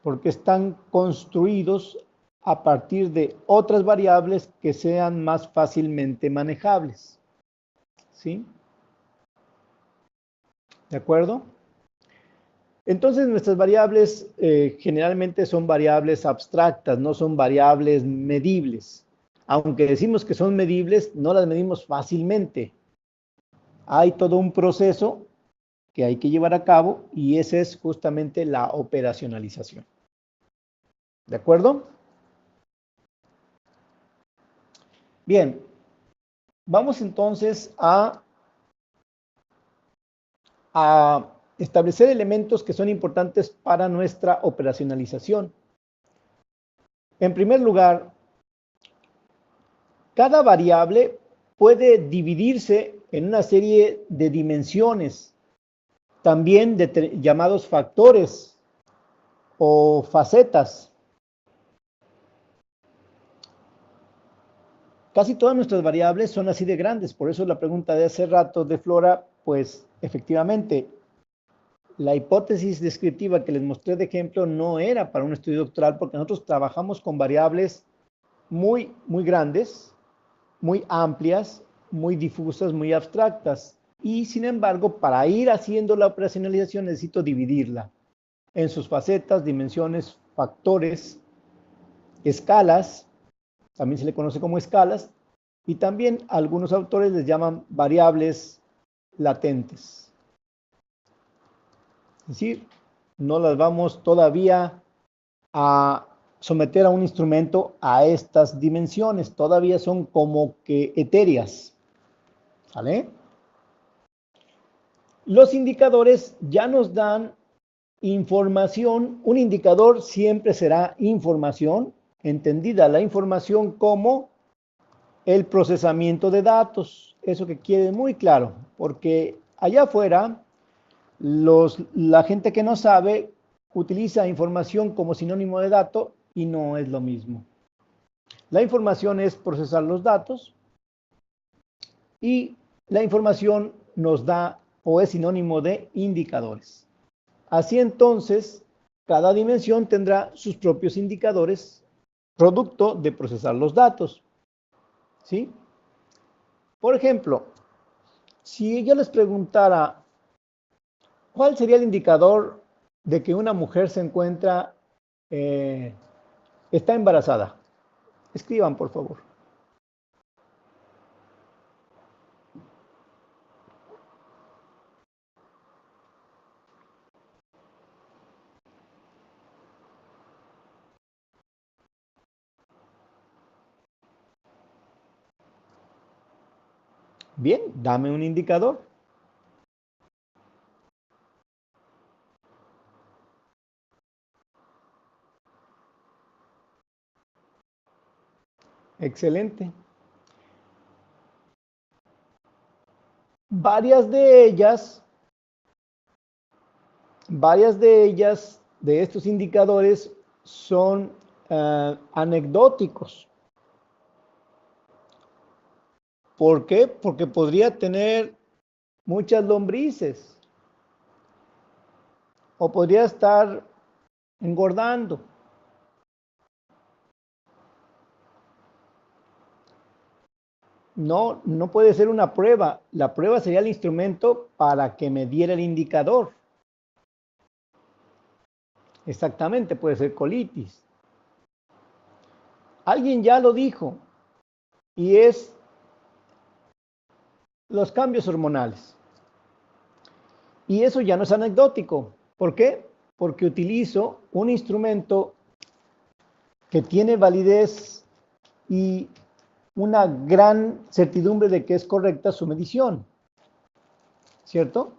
porque están construidos a partir de otras variables que sean más fácilmente manejables. ¿Sí? ¿De acuerdo? Entonces nuestras variables generalmente son variables abstractas, no son variables medibles. Aunque decimos que son medibles, no las medimos fácilmente. Hay todo un proceso que hay que llevar a cabo y esa es justamente la operacionalización. ¿De acuerdo? Bien, vamos entonces a establecer elementos que son importantes para nuestra operacionalización. En primer lugar, cada variable puede dividirse en una serie de dimensiones, también llamados factores o facetas. Casi todas nuestras variables son así de grandes, por eso la pregunta de hace rato de Flora, pues efectivamente, la hipótesis descriptiva que les mostré de ejemplo no era para un estudio doctoral porque nosotros trabajamos con variables muy, muy grandes, muy amplias, muy difusas, muy abstractas. Y sin embargo, para ir haciendo la operacionalización necesito dividirla en sus facetas, dimensiones, factores, escalas, también se le conoce como escalas, y también algunos autores les llaman variables latentes. Es decir, no las vamos todavía a someter a un instrumento a estas dimensiones, todavía son como que etéreas. ¿Sale? Los indicadores ya nos dan información. Un indicador siempre será información, entendida la información como el procesamiento de datos. Eso que quede muy claro, porque allá afuera la gente que no sabe utiliza información como sinónimo de dato y no es lo mismo. La información es procesar los datos y la información nos da o es sinónimo de indicadores. Así entonces, cada dimensión tendrá sus propios indicadores, producto de procesar los datos. ¿Sí? Por ejemplo, si yo les preguntara, ¿Cuál sería el indicador de que una mujer se encuentra, está embarazada? Escriban, por favor. Bien, dame un indicador. Excelente. Varias de ellas, de estos indicadores, son anecdóticos. ¿Por qué? Porque podría tener muchas lombrices o podría estar engordando. No, no puede ser una prueba. La prueba sería el instrumento para que me diera el indicador. Exactamente, puede ser colitis. Alguien ya lo dijo y es los cambios hormonales. Y eso ya no es anecdótico. ¿Por qué? Porque utilizo un instrumento que tiene validez y una gran certidumbre de que es correcta su medición. ¿Cierto?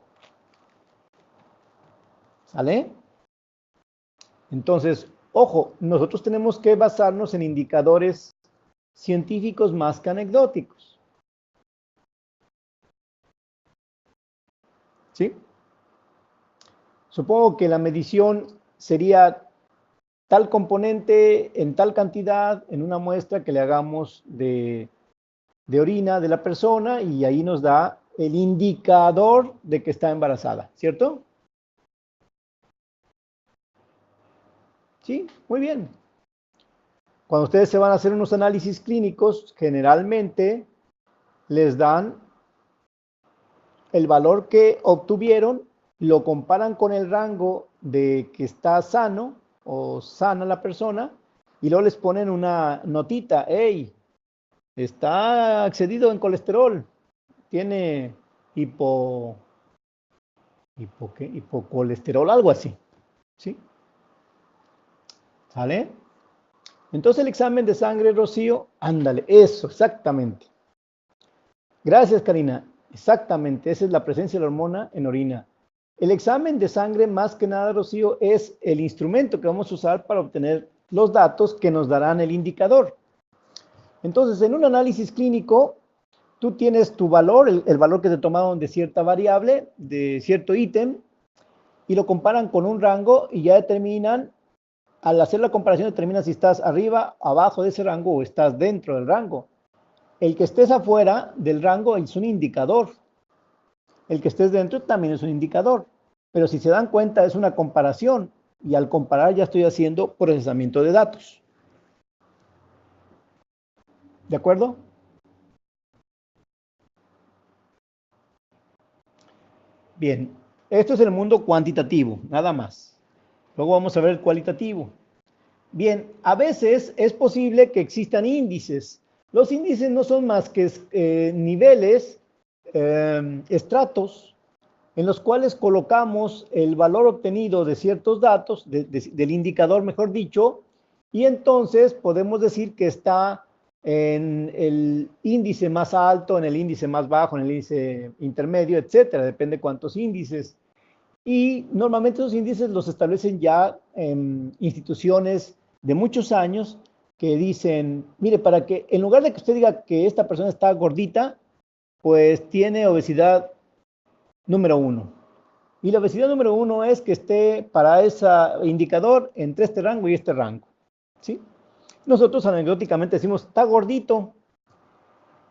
¿Sale? Entonces, ojo, nosotros tenemos que basarnos en indicadores científicos más que anecdóticos. ¿Sí? Supongo que la medición sería tal componente en tal cantidad en una muestra que le hagamos de orina de la persona y ahí nos da el indicador de que está embarazada, ¿cierto? Sí, muy bien. Cuando ustedes se van a hacer unos análisis clínicos, generalmente les dan el valor que obtuvieron, lo comparan con el rango de que está sano o sana la persona y luego les ponen una notita, hey, está excedido en colesterol, tiene hipocolesterol, algo así, ¿sí? ¿Sale? Entonces el examen de sangre, Rocío, ándale, eso, exactamente. Gracias, Karina. Exactamente, esa es la presencia de la hormona en orina. El examen de sangre, más que nada, Rocío, es el instrumento que vamos a usar para obtener los datos que nos darán el indicador. Entonces, en un análisis clínico, tú tienes tu valor, el valor que te tomaron de cierta variable, de cierto ítem, y lo comparan con un rango y ya determinan, al hacer la comparación, determinan si estás arriba, abajo de ese rango o estás dentro del rango. El que estés afuera del rango es un indicador. El que estés dentro también es un indicador. Pero si se dan cuenta, es una comparación. Y al comparar ya estoy haciendo procesamiento de datos. ¿De acuerdo? Bien, esto es el mundo cuantitativo, nada más. Luego vamos a ver el cualitativo. Bien, a veces es posible que existan índices. Los índices no son más que niveles, estratos, en los cuales colocamos el valor obtenido de ciertos datos, del indicador, mejor dicho, y entonces podemos decir que está en el índice más alto, en el índice más bajo, en el índice intermedio, etcétera, depende cuántos índices. Y normalmente esos índices los establecen ya en instituciones de muchos años que dicen, mire, para que en lugar de que usted diga que esta persona está gordita, pues tiene obesidad número 1. Y la obesidad número 1 es que esté para ese indicador entre este rango y este rango. ¿Sí? Nosotros anecdóticamente decimos, está gordito.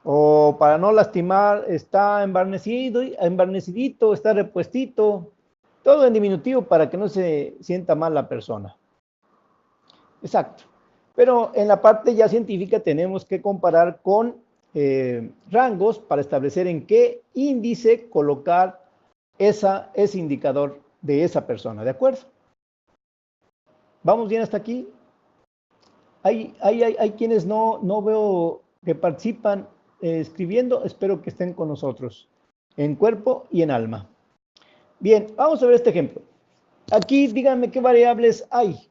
O para no lastimar, está embarnecidito, está repuestito. Todo en diminutivo para que no se sienta mal la persona. Exacto. Pero en la parte ya científica tenemos que comparar con rangos para establecer en qué índice colocar ese indicador de esa persona, ¿de acuerdo? ¿Vamos bien hasta aquí? Hay quienes no veo que participan escribiendo, espero que estén con nosotros, en cuerpo y en alma. Bien, vamos a ver este ejemplo. Aquí díganme qué variables hay.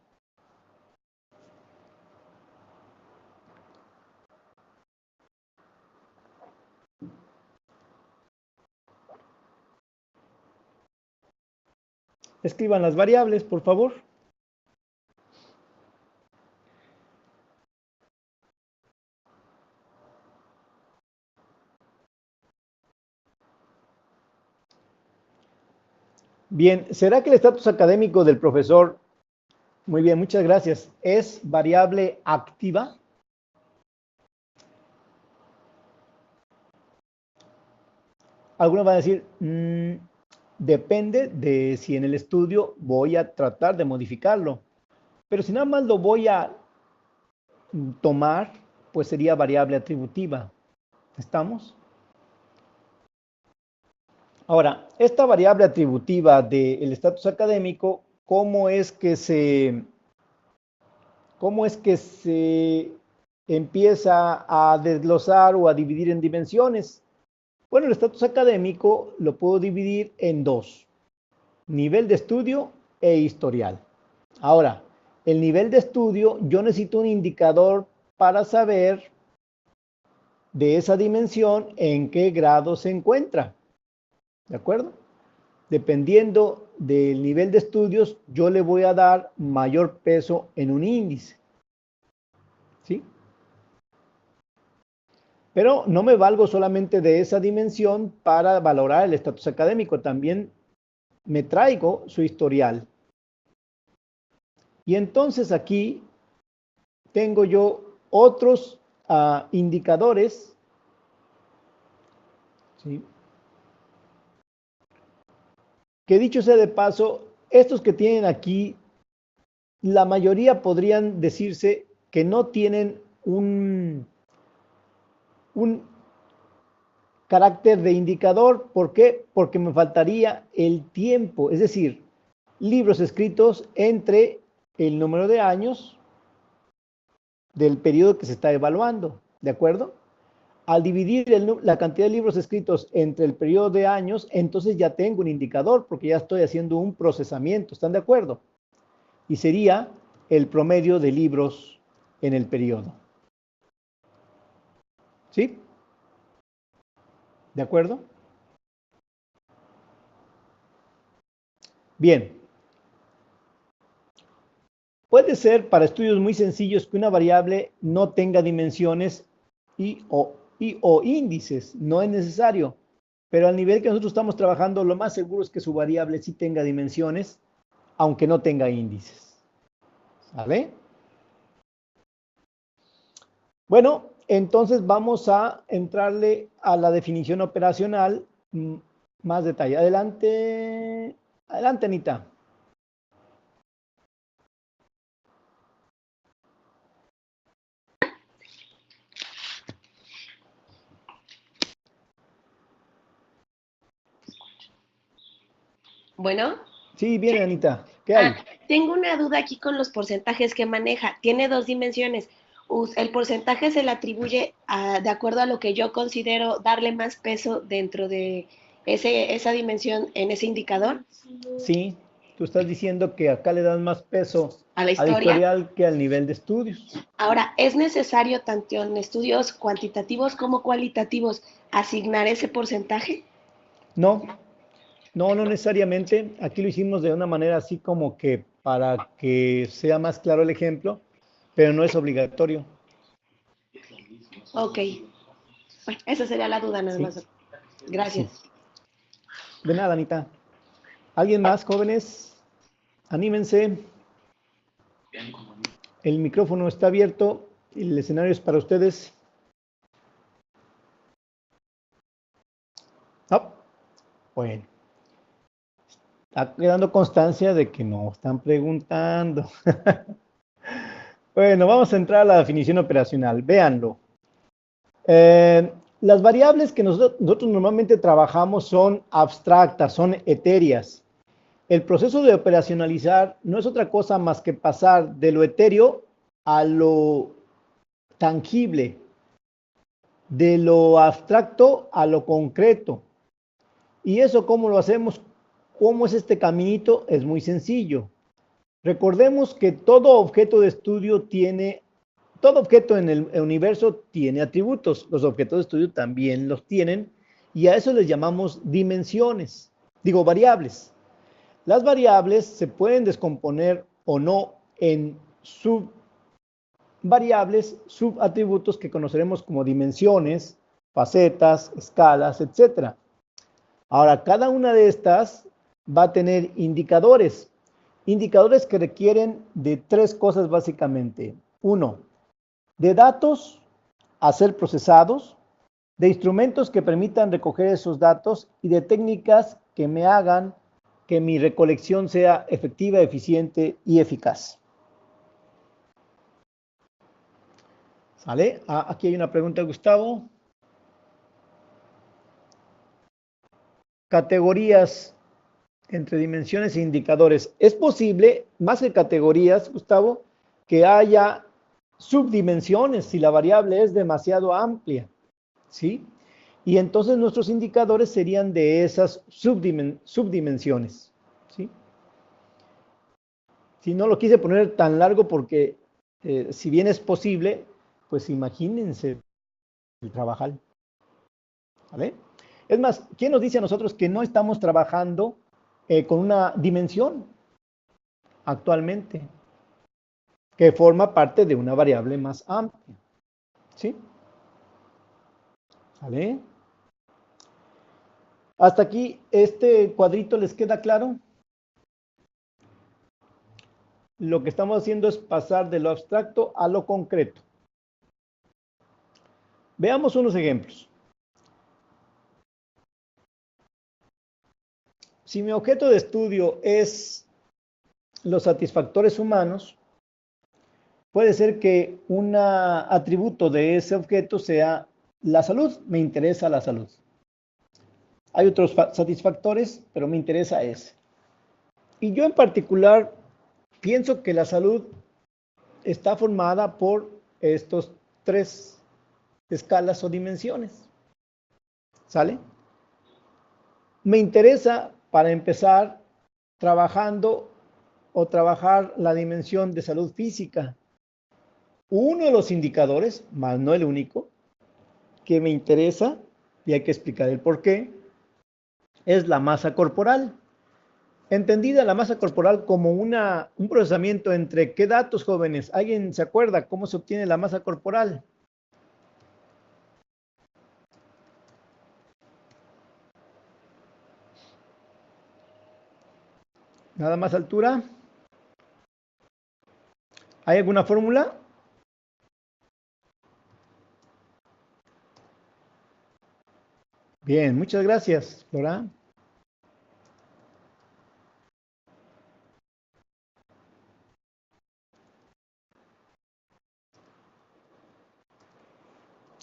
Escriban las variables, por favor. Bien, ¿será que el estatus académico del profesor, muy bien, muchas gracias, es variable activa? Algunos van a decir, depende de si en el estudio voy a tratar de modificarlo. Pero si nada más lo voy a tomar, pues sería variable atributiva. ¿Estamos? Ahora, esta variable atributiva del estatus académico, cómo es que se empieza a desglosar o a dividir en dimensiones? Bueno, el estatus académico lo puedo dividir en dos, nivel de estudio e historial. Ahora, el nivel de estudio, yo necesito un indicador para saber de esa dimensión en qué grado se encuentra. ¿De acuerdo? Dependiendo del nivel de estudios, yo le voy a dar mayor peso en un índice. ¿Sí? Pero no me valgo solamente de esa dimensión para valorar el estatus académico, también me traigo su historial. Y entonces aquí tengo yo otros indicadores, ¿sí? Que dicho sea de paso, estos que tienen aquí, la mayoría podrían decirse que no tienen un carácter de indicador. ¿Por qué? Porque me faltaría el tiempo, es decir, libros escritos entre el número de años del periodo que se está evaluando, ¿de acuerdo? Al dividir la cantidad de libros escritos entre el periodo de años, entonces ya tengo un indicador porque ya estoy haciendo un procesamiento, ¿están de acuerdo? Y sería el promedio de libros en el periodo. ¿Sí? ¿De acuerdo? Bien. Puede ser para estudios muy sencillos que una variable no tenga dimensiones o índices, no es necesario. Pero al nivel que nosotros estamos trabajando, lo más seguro es que su variable sí tenga dimensiones, aunque no tenga índices. ¿Vale? Bueno, entonces vamos a entrarle a la definición operacional más detalle. Adelante, adelante, Anita. Bueno. Sí, viene, Anita. ¿Qué hay? Tengo una duda aquí con los porcentajes que maneja. Tiene dos dimensiones. ¿El porcentaje se le atribuye de acuerdo a lo que yo considero darle más peso dentro de esa dimensión en ese indicador? Sí, tú estás diciendo que acá le dan más peso ¿A la al historial que al nivel de estudios. Ahora, ¿es necesario tanto en estudios cuantitativos como cualitativos asignar ese porcentaje? No, no necesariamente. Aquí lo hicimos de una manera así como que para que sea más claro el ejemplo, pero no es obligatorio. Ok. Bueno, esa sería la duda nada más. Gracias. Sí. De nada, Anita. ¿Alguien más, jóvenes? Anímense. El micrófono está abierto. El escenario es para ustedes. No. Bueno. Está quedando constancia de que no están preguntando. Bueno, vamos a entrar a la definición operacional. Véanlo. Las variables que nosotros normalmente trabajamos son abstractas, son etéreas. El proceso de operacionalizar no es otra cosa más que pasar de lo etéreo a lo tangible, de lo abstracto a lo concreto. ¿Y eso cómo lo hacemos? ¿Cómo es este caminito? Es muy sencillo. Recordemos que todo objeto de estudio todo objeto en el universo tiene atributos. Los objetos de estudio también los tienen y a eso les llamamos dimensiones, digo variables. Las variables se pueden descomponer o no en subvariables, subatributos que conoceremos como dimensiones, facetas, escalas, etc. Ahora, cada una de estas va a tener indicadores. Indicadores que requieren de tres cosas básicamente. Uno, de datos a ser procesados, de instrumentos que permitan recoger esos datos y de técnicas que me hagan que mi recolección sea efectiva, eficiente y eficaz. ¿Sale? Aquí hay una pregunta, Gustavo. Categorías entre dimensiones e indicadores. ¿Es posible, más que categorías, Gustavo, que haya subdimensiones si la variable es demasiado amplia? ¿Sí? Y entonces nuestros indicadores serían de esas subdimensiones. ¿Sí? Si no lo quise poner tan largo porque si bien es posible, pues imagínense el trabajar. ¿Vale? Es más, ¿quién nos dice a nosotros que no estamos trabajando con una dimensión actualmente que forma parte de una variable más amplia? ¿Sí? ¿Vale? ¿Hasta aquí este cuadrito les queda claro? Lo que estamos haciendo es pasar de lo abstracto a lo concreto. Veamos unos ejemplos. Si mi objeto de estudio es los satisfactores humanos, puede ser que un atributo de ese objeto sea la salud. Me interesa la salud. Hay otros satisfactores, pero me interesa ese. Y yo en particular pienso que la salud está formada por estos tres escalas o dimensiones. ¿Sale? Me interesa, para empezar, trabajar la dimensión de salud física. Uno de los indicadores, más no el único, que me interesa, y hay que explicar el por qué, es la masa corporal. Entendida la masa corporal como un procesamiento entre qué datos, jóvenes. ¿Alguien se acuerda cómo se obtiene la masa corporal? Nada más altura. ¿Hay alguna fórmula? Bien, muchas gracias, Flora.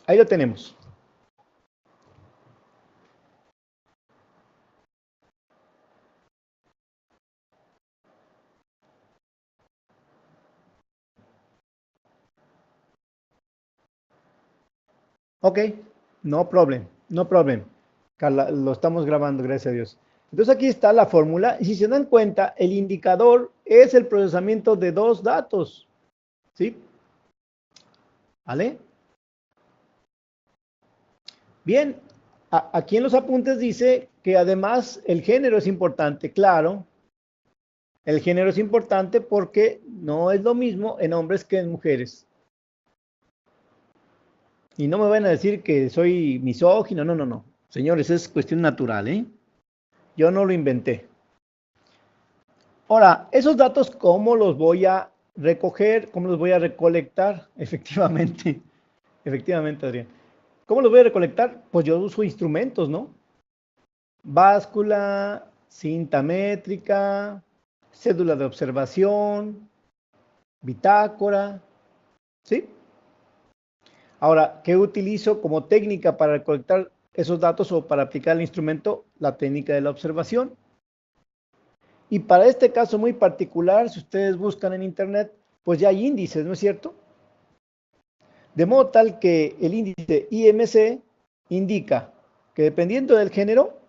Ahí lo tenemos. Ok, no problem, no problem. Carla, lo estamos grabando, gracias a Dios. Entonces aquí está la fórmula y si se dan cuenta, el indicador es el procesamiento de dos datos. ¿Sí? ¿Vale? Bien, aquí en los apuntes dice que además el género es importante, claro. El género es importante porque no es lo mismo en hombres que en mujeres. Y no me van a decir que soy misógino, no, no, no. Señores, es cuestión natural, ¿eh? Yo no lo inventé. Ahora, esos datos, ¿cómo los voy a recoger? ¿Cómo los voy a recolectar? Efectivamente, efectivamente, Adrián. ¿Cómo los voy a recolectar? Pues yo uso instrumentos, ¿no? Báscula, cinta métrica, cédula de observación, bitácora, ¿sí? Ahora, ¿qué utilizo como técnica para recolectar esos datos o para aplicar el instrumento? La técnica de la observación. Y para este caso muy particular, si ustedes buscan en internet, pues ya hay índices, ¿no es cierto? De modo tal que el índice IMC indica que dependiendo del género,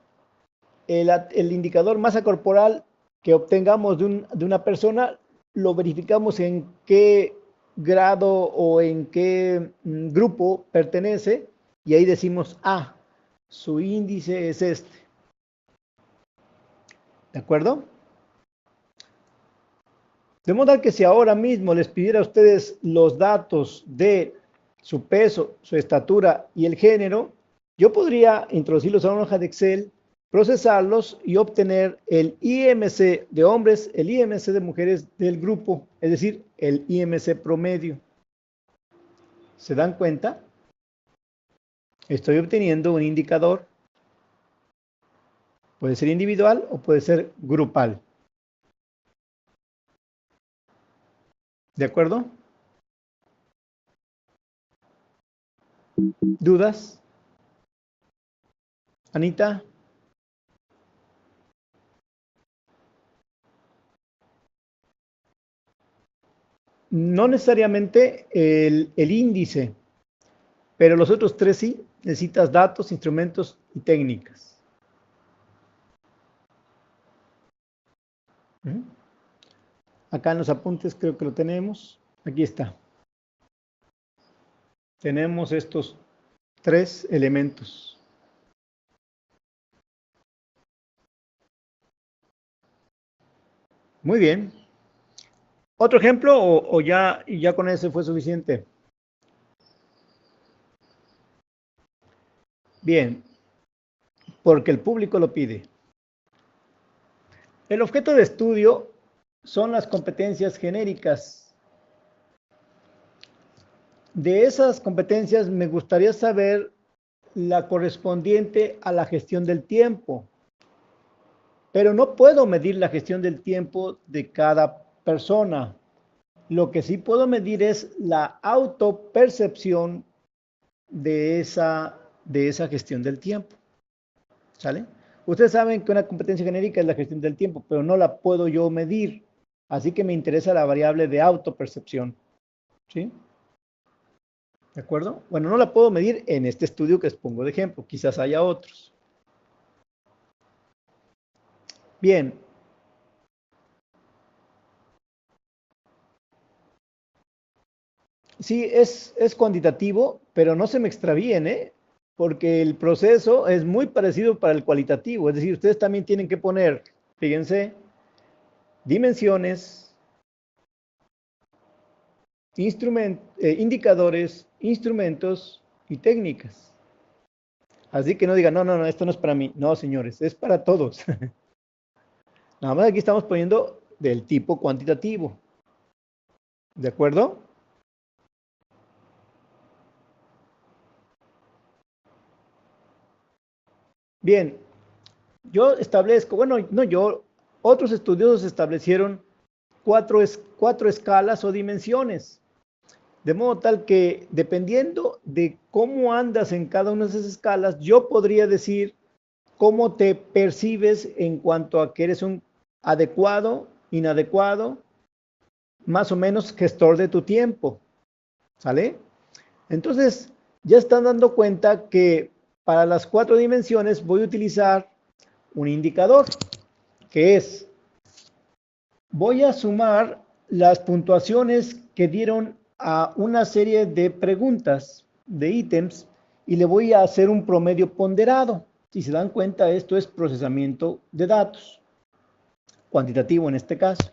el indicador masa corporal que obtengamos de una persona, lo verificamos en qué grado o en qué grupo pertenece y ahí decimos, ah, su índice es este. ¿De acuerdo? De modo que si ahora mismo les pidiera a ustedes los datos de su peso, su estatura y el género, yo podría introducirlos a una hoja de Excel, procesarlos y obtener el IMC de hombres, el IMC de mujeres del grupo, es decir, el IMC promedio. ¿Se dan cuenta? Estoy obteniendo un indicador. Puede ser individual o puede ser grupal. ¿De acuerdo? ¿Dudas? Anita. No necesariamente el índice, pero los otros tres sí. Necesitas datos, instrumentos y técnicas. Acá en los apuntes creo que lo tenemos. Aquí está. Tenemos estos tres elementos. Muy bien. ¿Otro ejemplo o ya con ese fue suficiente? Bien, porque el público lo pide. El objeto de estudio son las competencias genéricas. De esas competencias me gustaría saber la correspondiente a la gestión del tiempo. Pero no puedo medir la gestión del tiempo de cada persona. Lo que sí puedo medir es la autopercepción de esa gestión del tiempo. ¿Sale? Ustedes saben que una competencia genérica es la gestión del tiempo, pero no la puedo yo medir. Así que me interesa la variable de autopercepción. ¿Sí? ¿De acuerdo? Bueno, no la puedo medir en este estudio que les pongo de ejemplo. Quizás haya otros. Bien. Sí, es cuantitativo, pero no se me extravíen, ¿eh? Porque el proceso es muy parecido para el cualitativo. Es decir, ustedes también tienen que poner, fíjense, dimensiones, indicadores, instrumentos y técnicas. Así que no digan, no, esto no es para mí. No, señores, es para todos. Nada más aquí estamos poniendo del tipo cuantitativo. ¿De acuerdo? Bien, yo establezco, bueno, no yo, otros estudiosos establecieron cuatro escalas o dimensiones. De modo tal que dependiendo de cómo andas en cada una de esas escalas, yo podría decir cómo te percibes en cuanto a que eres un adecuado, inadecuado, más o menos gestor de tu tiempo. ¿Sale? Entonces, ya están dando cuenta que para las cuatro dimensiones voy a utilizar un indicador, que es, voy a sumar las puntuaciones que dieron a una serie de preguntas, de ítems, y le voy a hacer un promedio ponderado. Si se dan cuenta, esto es procesamiento de datos, cuantitativo en este caso.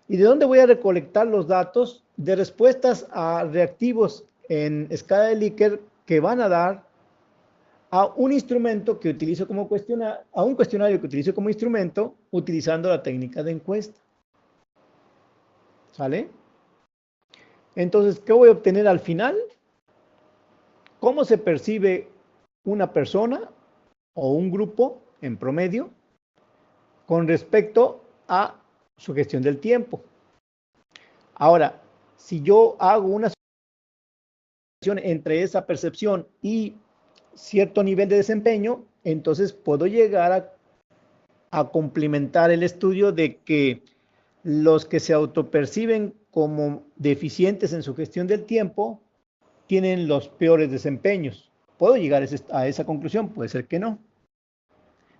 ¿Y de dónde voy a recolectar los datos? De respuestas a reactivos en escala de Likert que van a dar a un instrumento que utilizo como cuestionario, a un cuestionario que utilizo como instrumento, utilizando la técnica de encuesta. ¿Sale? Entonces, ¿qué voy a obtener al final? ¿Cómo se percibe una persona o un grupo en promedio con respecto a su gestión del tiempo? Ahora, si yo hago una entre esa percepción y cierto nivel de desempeño, entonces puedo llegar a complementar el estudio de que los que se autoperciben como deficientes en su gestión del tiempo tienen los peores desempeños. ¿Puedo llegar a esa conclusión? Puede ser que no.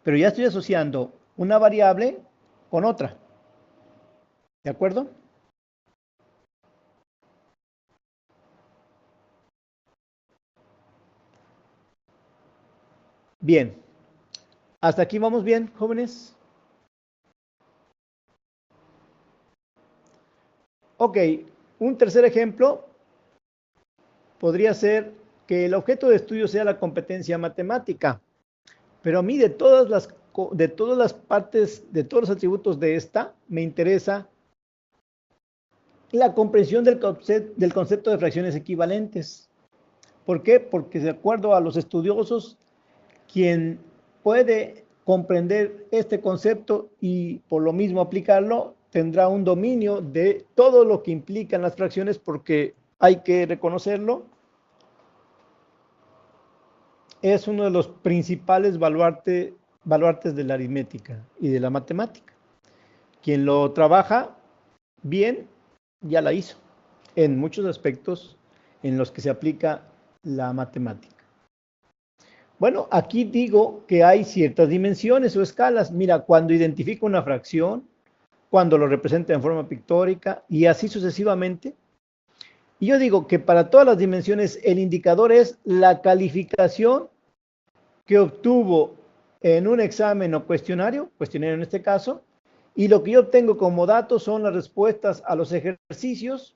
Pero ya estoy asociando una variable con otra. ¿De acuerdo? Bien. ¿Hasta aquí vamos bien, jóvenes? Ok, un tercer ejemplo podría ser que el objeto de estudio sea la competencia matemática, pero a mí de todas las partes, de todos los atributos de esta, me interesa la comprensión del concepto de fracciones equivalentes. ¿Por qué? Porque de acuerdo a los estudiosos, quien puede comprender este concepto y por lo mismo aplicarlo, tendrá un dominio de todo lo que implican las fracciones, porque hay que reconocerlo, es uno de los principales baluartes de la aritmética y de la matemática. Quien lo trabaja bien, ya la hizo, en muchos aspectos en los que se aplica la matemática. Bueno, aquí digo que hay ciertas dimensiones o escalas. Mira, cuando identifico una fracción, cuando lo representa en forma pictórica y así sucesivamente. Y yo digo que para todas las dimensiones el indicador es la calificación que obtuvo en un examen o cuestionario en este caso, y lo que yo obtengo como datos son las respuestas a los ejercicios,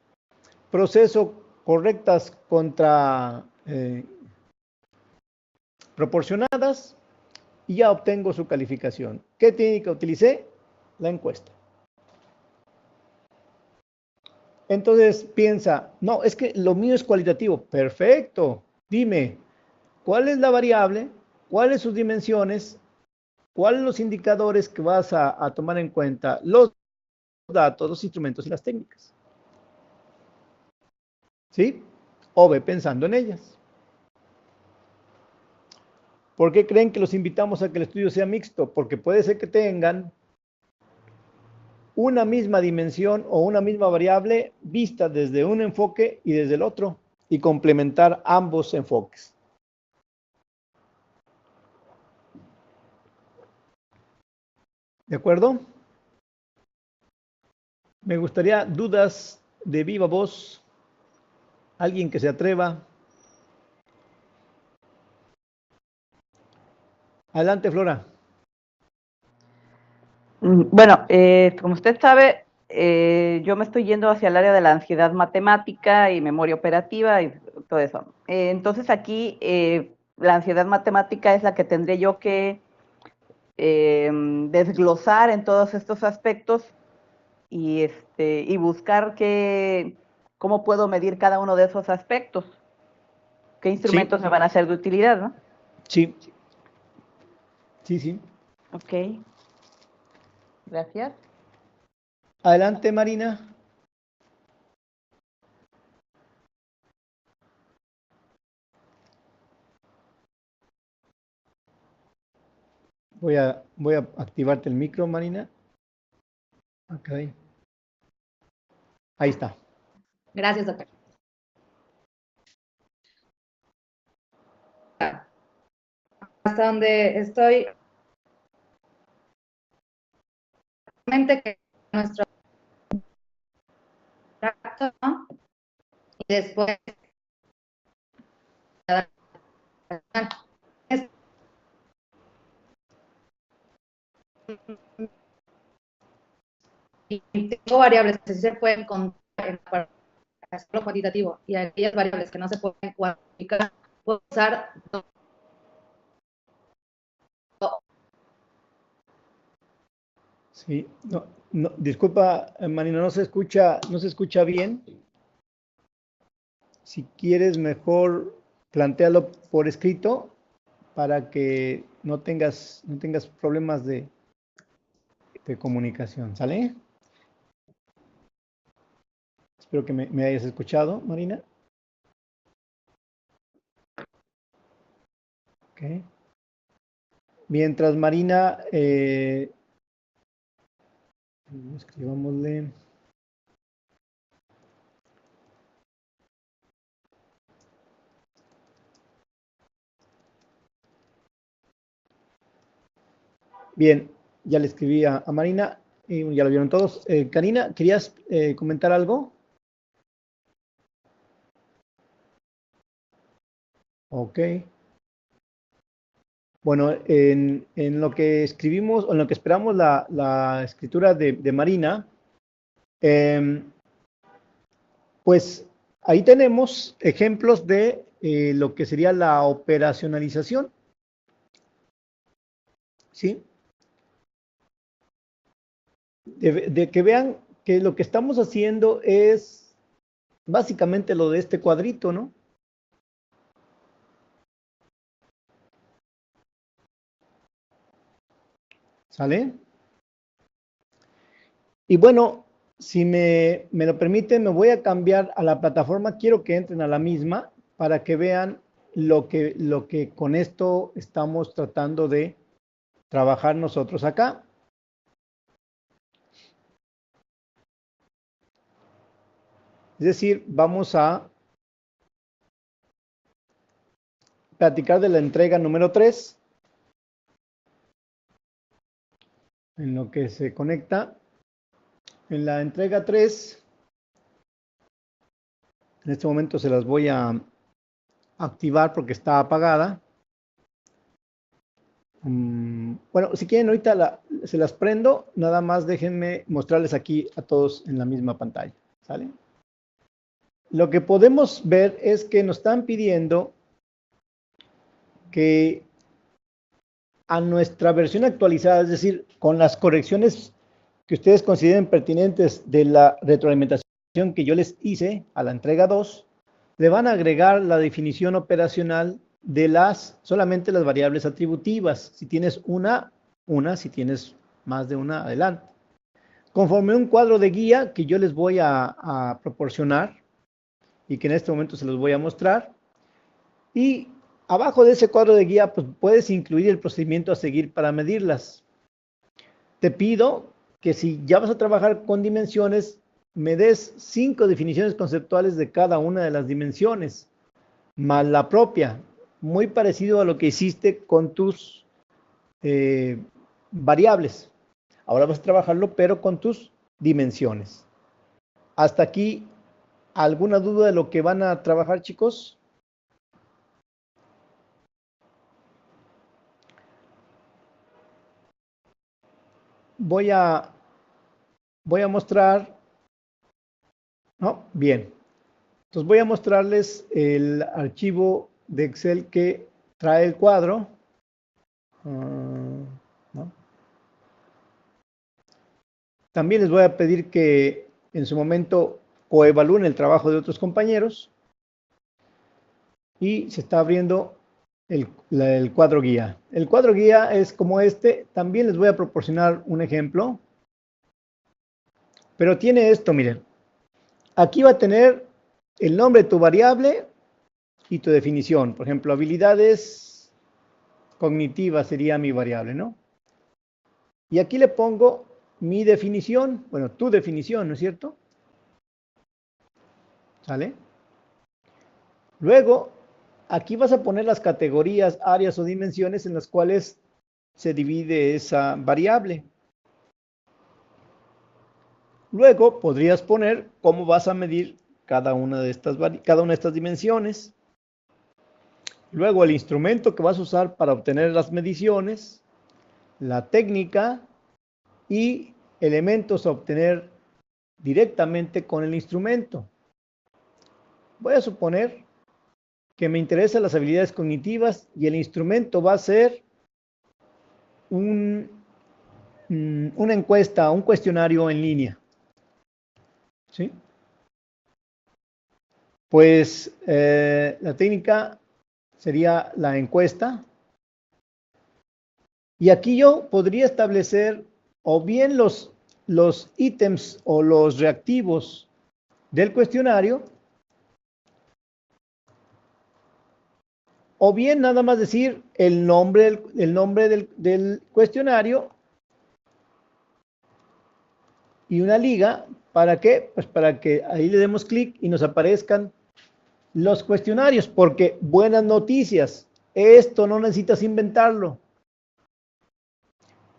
proceso correctas contra proporcionadas, y ya obtengo su calificación. ¿Qué técnica utilicé? La encuesta. Entonces piensa, no, es que lo mío es cualitativo. Perfecto. Dime, ¿cuál es la variable? ¿Cuáles sus dimensiones? ¿Cuáles los indicadores que vas a tomar en cuenta? Los datos, los instrumentos y las técnicas. ¿Sí? O ve pensando en ellas. ¿Por qué creen que los invitamos a que el estudio sea mixto? Porque puede ser que tengan una misma dimensión o una misma variable vista desde un enfoque y desde el otro, y complementar ambos enfoques. ¿De acuerdo? Me gustaría dudas de viva voz. Alguien que se atreva. Adelante, Flora. Bueno, como usted sabe, yo me estoy yendo hacia el área de la ansiedad matemática y memoria operativa y todo eso. Entonces aquí la ansiedad matemática es la que tendré yo que desglosar en todos estos aspectos y buscar cómo puedo medir cada uno de esos aspectos, qué instrumentos me van a ser de utilidad, ¿no? Sí. Sí. Ok, gracias. Adelante, Marina. Voy a activarte el micro, Marina. Ok. Ahí está. Gracias, doctor. Hasta donde estoy, que nuestro tracto, ¿no? Y después y tengo variables que sí se pueden contar en lo cuantitativo y aquellas variables que no se pueden cuantificar, puedo usar Sí, no, disculpa, Marina, no se escucha bien. Si quieres, mejor plantéalo por escrito para que no tengas problemas de comunicación, ¿sale? Espero que me hayas escuchado, Marina. Ok. Mientras Marina, escribámosle. Bien, ya le escribí a Marina y ya lo vieron todos. Karina, ¿querías comentar algo? Ok. Bueno, en lo que escribimos, o en lo que esperamos la escritura de Marina, pues ahí tenemos ejemplos de lo que sería la operacionalización, ¿sí? De que vean que lo que estamos haciendo es básicamente lo de este cuadrito, ¿no? ¿Sale? Y bueno, si me lo permiten, me voy a cambiar a la plataforma. Quiero que entren a la misma para que vean lo que con esto estamos tratando de trabajar nosotros acá. Es decir, vamos a platicar de la entrega número 3, en lo que se conecta. En la entrega 3, en este momento se las voy a activar porque está apagada. Bueno, si quieren ahorita se las prendo, nada más déjenme mostrarles aquí a todos en la misma pantalla, ¿sale? Lo que podemos ver es que nos están pidiendo que a nuestra versión actualizada, es decir, con las correcciones que ustedes consideren pertinentes de la retroalimentación que yo les hice a la entrega 2, le van a agregar la definición operacional de solamente las variables atributivas. Si tienes una, si tienes más de una, adelante. Conforme un cuadro de guía que yo les voy a proporcionar y que en este momento se los voy a mostrar. Y abajo de ese cuadro de guía, pues puedes incluir el procedimiento a seguir para medirlas. Te pido que si ya vas a trabajar con dimensiones, me des 5 definiciones conceptuales de cada una de las dimensiones, más la propia, muy parecido a lo que hiciste con tus variables. Ahora vas a trabajarlo, pero con tus dimensiones. Hasta aquí, ¿alguna duda de lo que van a trabajar, chicos? Voy a mostrar, ¿no? Bien. Entonces voy a mostrarles el archivo de Excel que trae el cuadro. ¿No? También les voy a pedir que en su momento coevalúen el trabajo de otros compañeros. Y se está abriendo el cuadro guía. El cuadro guía es como este. También les voy a proporcionar un ejemplo. Pero tiene esto, miren. Aquí va a tener el nombre de tu variable y tu definición. Por ejemplo, habilidades cognitivas sería mi variable, ¿no? Y aquí le pongo mi definición, bueno, tu definición, ¿no es cierto? ¿Sale? Luego, aquí vas a poner las categorías, áreas o dimensiones en las cuales se divide esa variable. Luego podrías poner cómo vas a medir cada una de estas dimensiones. Luego el instrumento que vas a usar para obtener las mediciones, la técnica y elementos a obtener directamente con el instrumento. Voy a suponer que me interesan las habilidades cognitivas y el instrumento va a ser una encuesta, un cuestionario en línea. ¿Sí? Pues la técnica sería la encuesta. Y aquí yo podría establecer o bien los ítems o los reactivos del cuestionario, o bien nada más decir el nombre del cuestionario y una liga. ¿Para qué? Pues para que ahí le demos clic y nos aparezcan los cuestionarios, porque buenas noticias, esto no necesitas inventarlo.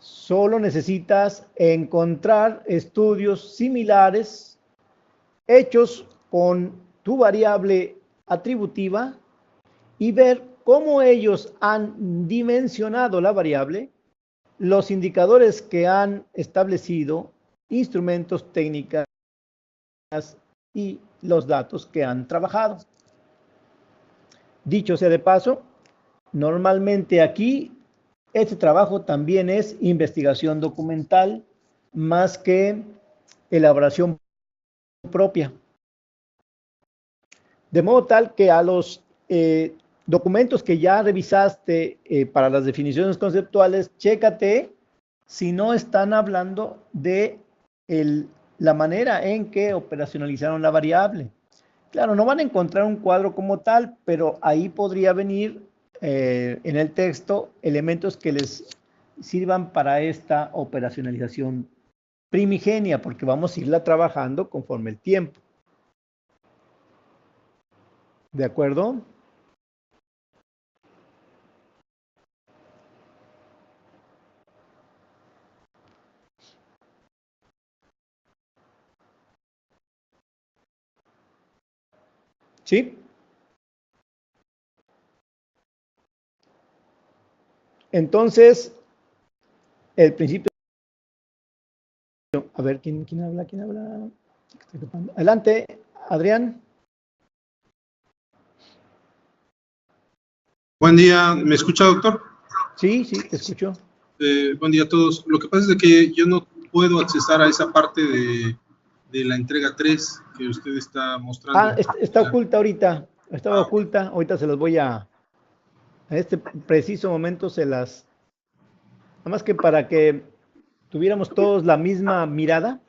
Solo necesitas encontrar estudios similares hechos con tu variable atributiva y ver cómo ellos han dimensionado la variable, los indicadores que han establecido, instrumentos, técnicas y los datos que han trabajado. Dicho sea de paso, normalmente aquí este trabajo también es investigación documental más que elaboración propia. De modo tal que a los documentos que ya revisaste para las definiciones conceptuales, chécate si no están hablando de la manera en que operacionalizaron la variable. Claro, no van a encontrar un cuadro como tal, pero ahí podría venir en el texto elementos que les sirvan para esta operacionalización primigenia, porque vamos a irla trabajando conforme el tiempo. ¿De acuerdo? ¿Sí? Entonces, el principio... A ver, ¿quién habla? ¿Quién habla? Adelante, Adrián. Buen día, ¿me escucha, doctor? Sí, sí, te escucho. Buen día a todos. Lo que pasa es que yo no puedo accesar a esa parte de la entrega 3 que usted está mostrando. Ah, está oculta ahorita. Estaba oculta. Ahorita se las voy a... En este preciso momento se las... Nada más que para que tuviéramos todos la misma mirada.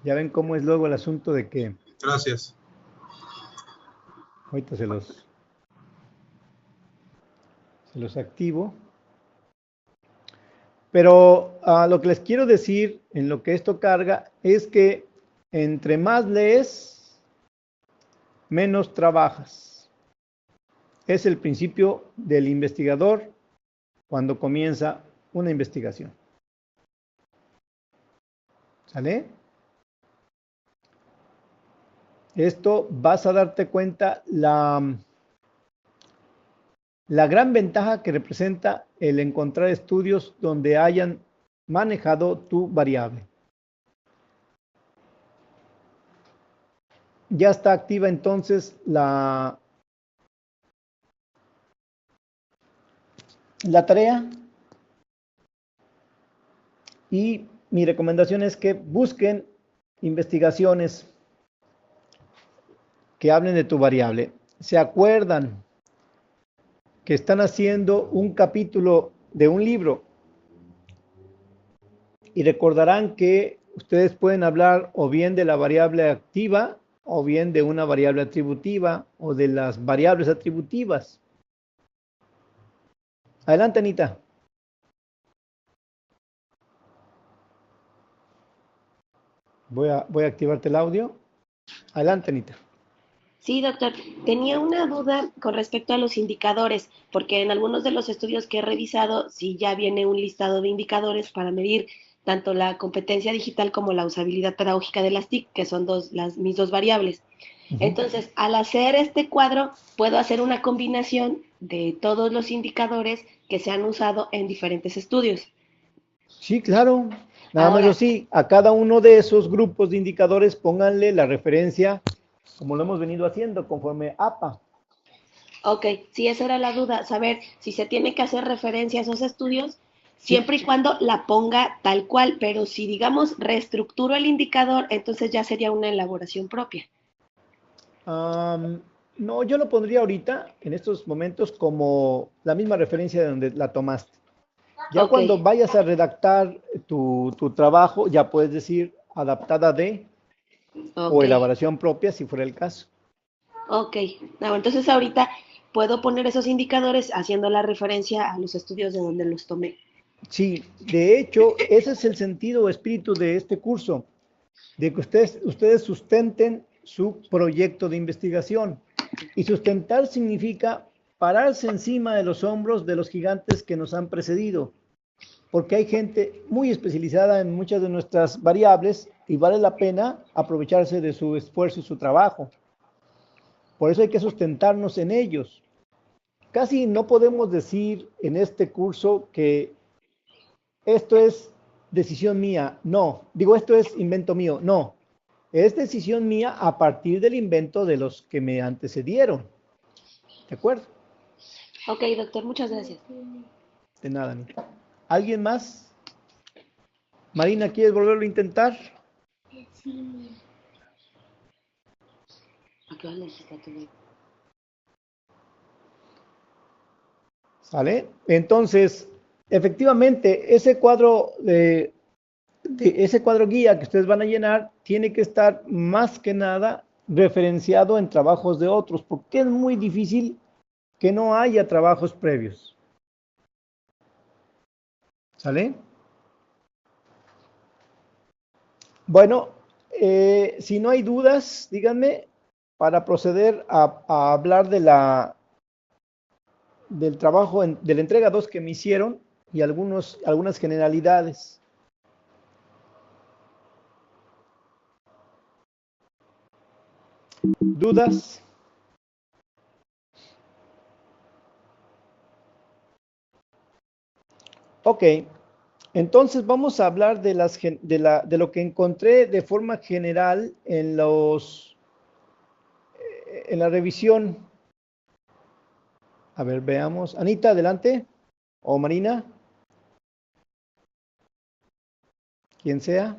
Ya ven cómo es luego el asunto de que... Gracias. Ahorita se los activo. Pero lo que les quiero decir en lo que esto carga es que entre más lees, menos trabajas. Es el principio del investigador cuando comienza una investigación. ¿Sale? Esto vas a darte cuenta la gran ventaja que representa el encontrar estudios donde hayan manejado tu variable. Ya está activa entonces la tarea y mi recomendación es que busquen investigaciones que hablen de tu variable. ¿Se acuerdan que están haciendo un capítulo de un libro? Y recordarán que ustedes pueden hablar o bien de la variable activa o bien de una variable atributiva o de las variables atributivas. Adelante, Anita. Voy a activarte el audio. Adelante, Anita. Sí, doctor. Tenía una duda con respecto a los indicadores, porque en algunos de los estudios que he revisado, sí ya viene un listado de indicadores para medir tanto la competencia digital como la usabilidad pedagógica de las TIC, que son mis dos variables. Entonces, al hacer este cuadro, puedo hacer una combinación de todos los indicadores que se han usado en diferentes estudios. Sí, claro. Nada más yo sí, a cada uno de esos grupos de indicadores pónganle la referencia, como lo hemos venido haciendo, conforme APA. Ok, sí, esa era la duda, saber si se tiene que hacer referencia a esos estudios, siempre y cuando la ponga tal cual, pero si, digamos, reestructuro el indicador, entonces ya sería una elaboración propia. No, yo lo pondría ahorita, en estos momentos, como la misma referencia de donde la tomaste. Ya cuando vayas a redactar tu trabajo, ya puedes decir adaptada de o elaboración propia, si fuera el caso. Ok, no, entonces ahorita puedo poner esos indicadores haciendo la referencia a los estudios de donde los tomé. Sí, de hecho, ese es el sentido o espíritu de este curso, de que ustedes sustenten su proyecto de investigación. Y sustentar significa pararse encima de los hombros de los gigantes que nos han precedido, porque hay gente muy especializada en muchas de nuestras variables y vale la pena aprovecharse de su esfuerzo y su trabajo. Por eso hay que sustentarnos en ellos. Casi no podemos decir en este curso que esto es decisión mía. No, digo, esto es invento mío. No, es decisión mía a partir del invento de los que me antecedieron. ¿De acuerdo? Ok, doctor, muchas gracias. De nada, Anita. ¿Alguien más? Marina, ¿quieres volverlo a intentar? ¿Sale? Entonces, efectivamente, ese cuadro ese cuadro guía que ustedes van a llenar tiene que estar más que nada referenciado en trabajos de otros, porque es muy difícil que no haya trabajos previos. ¿Sale? Bueno, si no hay dudas, díganme para proceder a hablar del trabajo de la entrega 2 que me hicieron y algunas generalidades. ¿Dudas? Ok, entonces vamos a hablar de lo que encontré de forma general en la revisión. A ver, veamos. Anita, adelante. O Marina. Quien sea.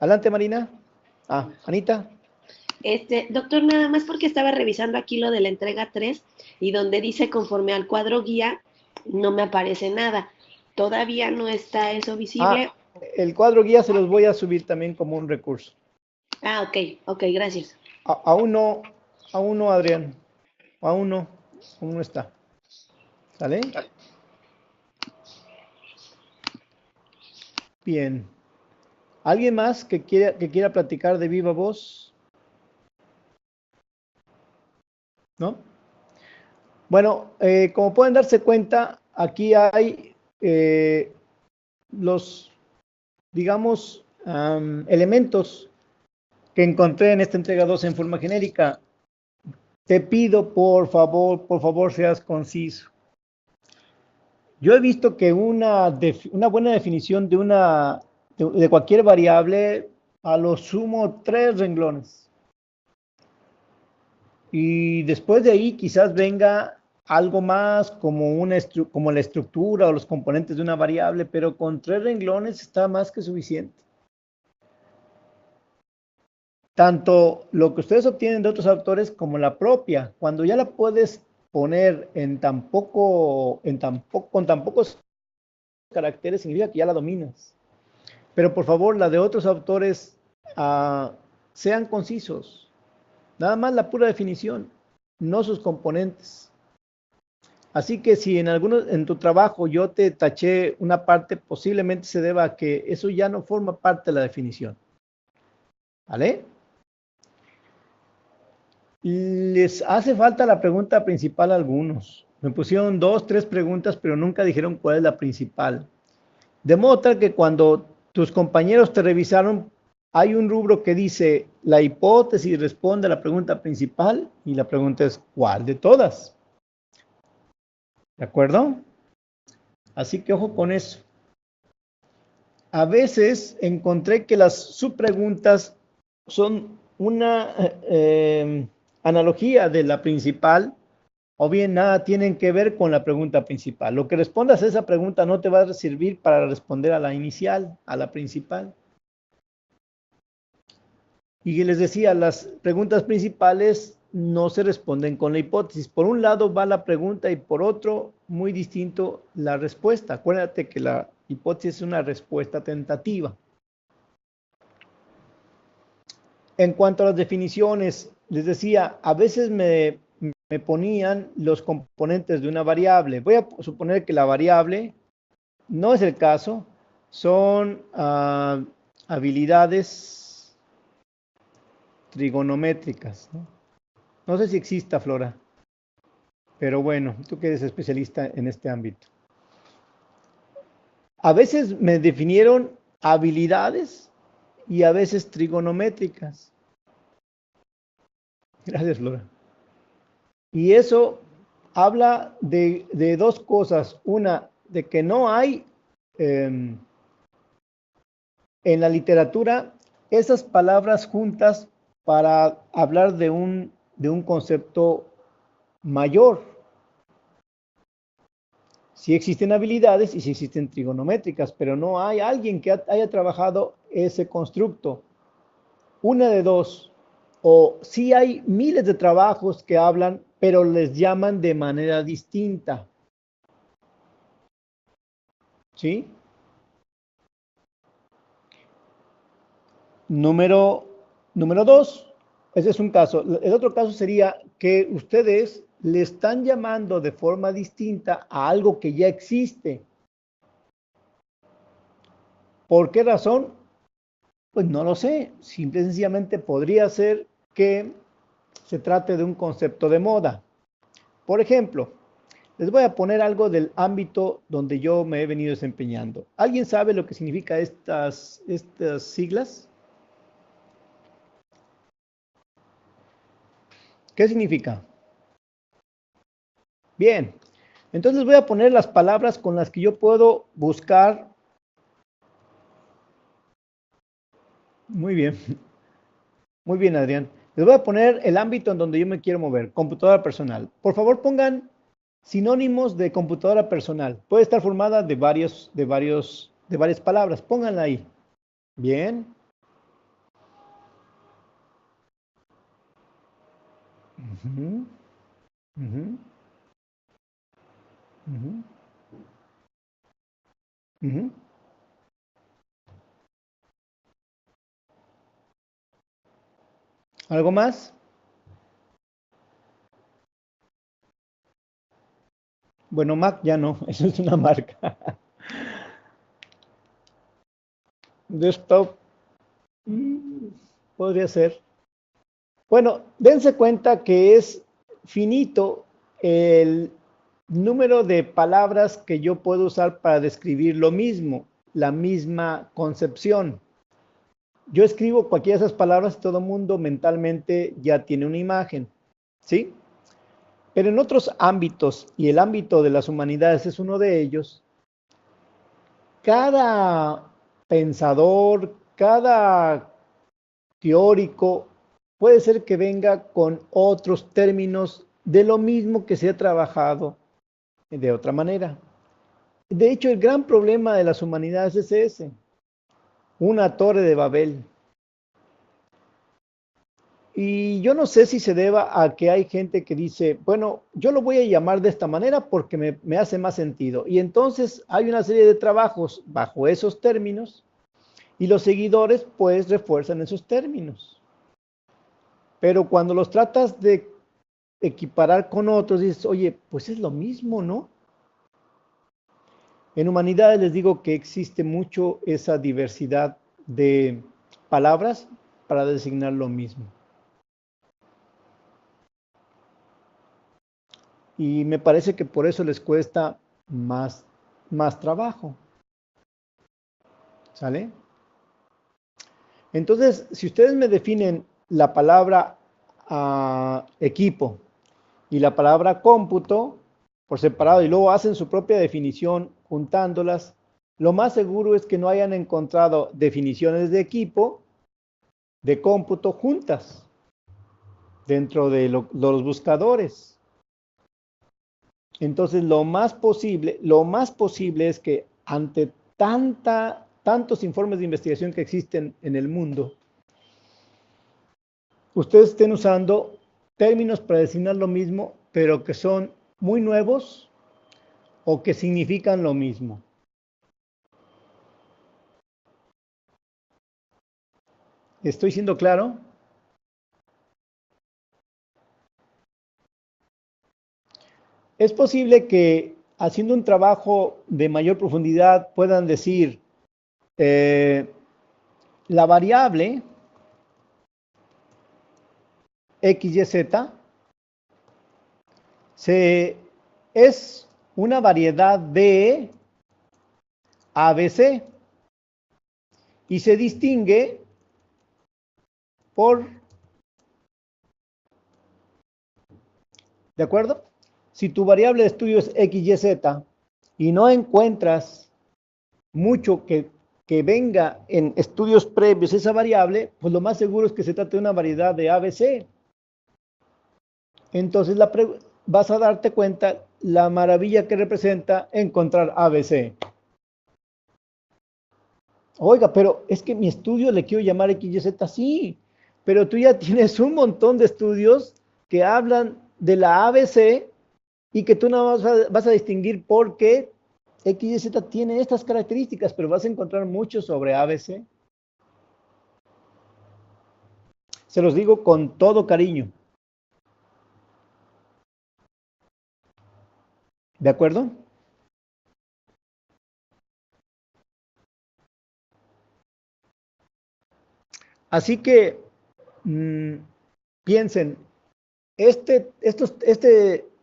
Adelante, Marina. Anita. Doctor, nada más porque estaba revisando aquí lo de la entrega 3 y donde dice conforme al cuadro guía, no me aparece nada. ¿Todavía no está eso visible? El cuadro guía se los voy a subir también como un recurso. Ok, gracias. Aún no, Adrián. Aún no está. ¿Sale? Bien. ¿Alguien más que quiera platicar de viva voz? ¿No? Bueno, como pueden darse cuenta, aquí hay los, digamos, elementos que encontré en esta entrega 2 en forma genérica. Te pido, por favor, seas conciso. Yo he visto que una buena definición de cualquier variable, a lo sumo 3 renglones. Y después de ahí quizás venga algo más como la estructura o los componentes de una variable, pero con 3 renglones está más que suficiente. Tanto lo que ustedes obtienen de otros autores como la propia, cuando ya la puedes poner con tan pocos caracteres, significa que ya la dominas. Pero por favor, la de otros autores, sean concisos. Nada más la pura definición, no sus componentes. Así que si en tu trabajo yo te taché una parte, posiblemente se deba a que eso ya no forma parte de la definición. ¿Vale? Les hace falta la pregunta principal a algunos. Me pusieron 2, 3 preguntas, pero nunca dijeron cuál es la principal. De modo tal que cuando tus compañeros te revisaron, hay un rubro que dice la hipótesis responde a la pregunta principal y la pregunta es ¿cuál de todas? ¿De acuerdo? Así que ojo con eso. A veces encontré que las subpreguntas son una analogía de la principal o bien nada tienen que ver con la pregunta principal. Lo que respondas a esa pregunta no te va a servir para responder a la inicial, a la principal. Y les decía, las preguntas principales no se responden con la hipótesis. Por un lado va la pregunta y por otro, muy distinto, la respuesta. Acuérdate que la hipótesis es una respuesta tentativa. En cuanto a las definiciones, les decía, a veces me ponían los componentes de una variable. Voy a suponer que la variable, no es el caso, son habilidades trigonométricas, ¿no? No sé si exista, Flora, pero bueno, tú que eres especialista en este ámbito. A veces me definieron habilidades y a veces trigonométricas. Gracias, Flora. Y eso habla de dos cosas. Una, de que no hay en la literatura esas palabras juntas para hablar de un concepto mayor. Sí existen habilidades y sí existen trigonométricas, pero no hay alguien que haya trabajado ese constructo. Una de dos, o sí hay miles de trabajos que hablan, pero les llaman de manera distinta. ¿Sí? Número, número dos, ese es un caso. El otro caso sería que ustedes le están llamando de forma distinta a algo que ya existe. ¿Por qué razón? Pues no lo sé. Simple y sencillamente podría ser que se trate de un concepto de moda. Por ejemplo, les voy a poner algo del ámbito donde yo me he venido desempeñando. ¿Alguien sabe lo que significa estas siglas? ¿Qué significa? Bien, entonces les voy a poner las palabras con las que yo puedo buscar. Muy bien, muy bien, Adrián. Les voy a poner el ámbito en donde yo me quiero mover, computadora personal. Por favor, pongan sinónimos de computadora personal. Puede estar formada de varias palabras. Pónganla ahí. Bien. Ujú, ujú, ujú, ujú. ¿Algo más? Bueno, Mac ya no, eso es una marca. Desktop, mm, podría ser. Bueno, dense cuenta que es finito el número de palabras que yo puedo usar para describir lo mismo, la misma concepción. Yo escribo cualquiera de esas palabras y todo el mundo mentalmente ya tiene una imagen, ¿sí? Pero en otros ámbitos, y el ámbito de las humanidades es uno de ellos, cada pensador, cada teórico, puede ser que venga con otros términos de lo mismo que se ha trabajado de otra manera. De hecho, el gran problema de las humanidades es ese, una torre de Babel. Y yo no sé si se deba a que hay gente que dice, bueno, yo lo voy a llamar de esta manera porque me hace más sentido. Y entonces hay una serie de trabajos bajo esos términos y los seguidores pues refuerzan esos términos. Pero cuando los tratas de equiparar con otros, dices, oye, pues es lo mismo, ¿no? En humanidades les digo que existe mucho esa diversidad de palabras para designar lo mismo. Y me parece que por eso les cuesta más trabajo. ¿Sale? Entonces, si ustedes me definen la palabra equipo y la palabra cómputo por separado y luego hacen su propia definición juntándolas, lo más seguro es que no hayan encontrado definiciones de equipo, de cómputo juntas dentro de los buscadores. Entonces, lo más posible es que ante tantos informes de investigación que existen en el mundo, ustedes estén usando términos para designar lo mismo, pero que son muy nuevos o que significan lo mismo. ¿Estoy siendo claro? Es posible que haciendo un trabajo de mayor profundidad puedan decir, la variable x, y, z es una variedad de ABC y se distingue por, ¿de acuerdo? Si tu variable de estudio es x, y, z y no encuentras mucho que venga en estudios previos esa variable, pues lo más seguro es que se trate de una variedad de ABC. Entonces vas a darte cuenta la maravilla que representa encontrar ABC. Oiga, pero es que mi estudio le quiero llamar XYZ, sí, pero tú ya tienes un montón de estudios que hablan de la ABC y que tú nada más vas a distinguir por qué XYZ tiene estas características, pero vas a encontrar mucho sobre ABC. Se los digo con todo cariño. ¿De acuerdo? Así que piensen,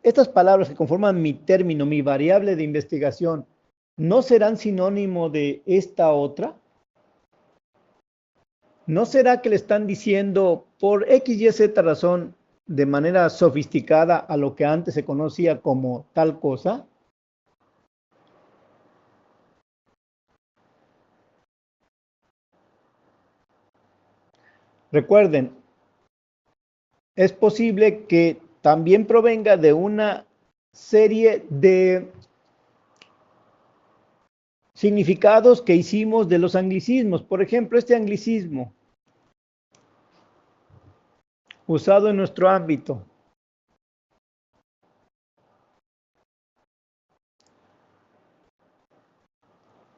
estas palabras que conforman mi término, mi variable de investigación, ¿no serán sinónimo de esta otra? ¿No será que le están diciendo por X, Y, Z razón de manera sofisticada a lo que antes se conocía como tal cosa? Recuerden, es posible que también provenga de una serie de significados que hicimos de los anglicismos. Por ejemplo, este anglicismo usado en nuestro ámbito.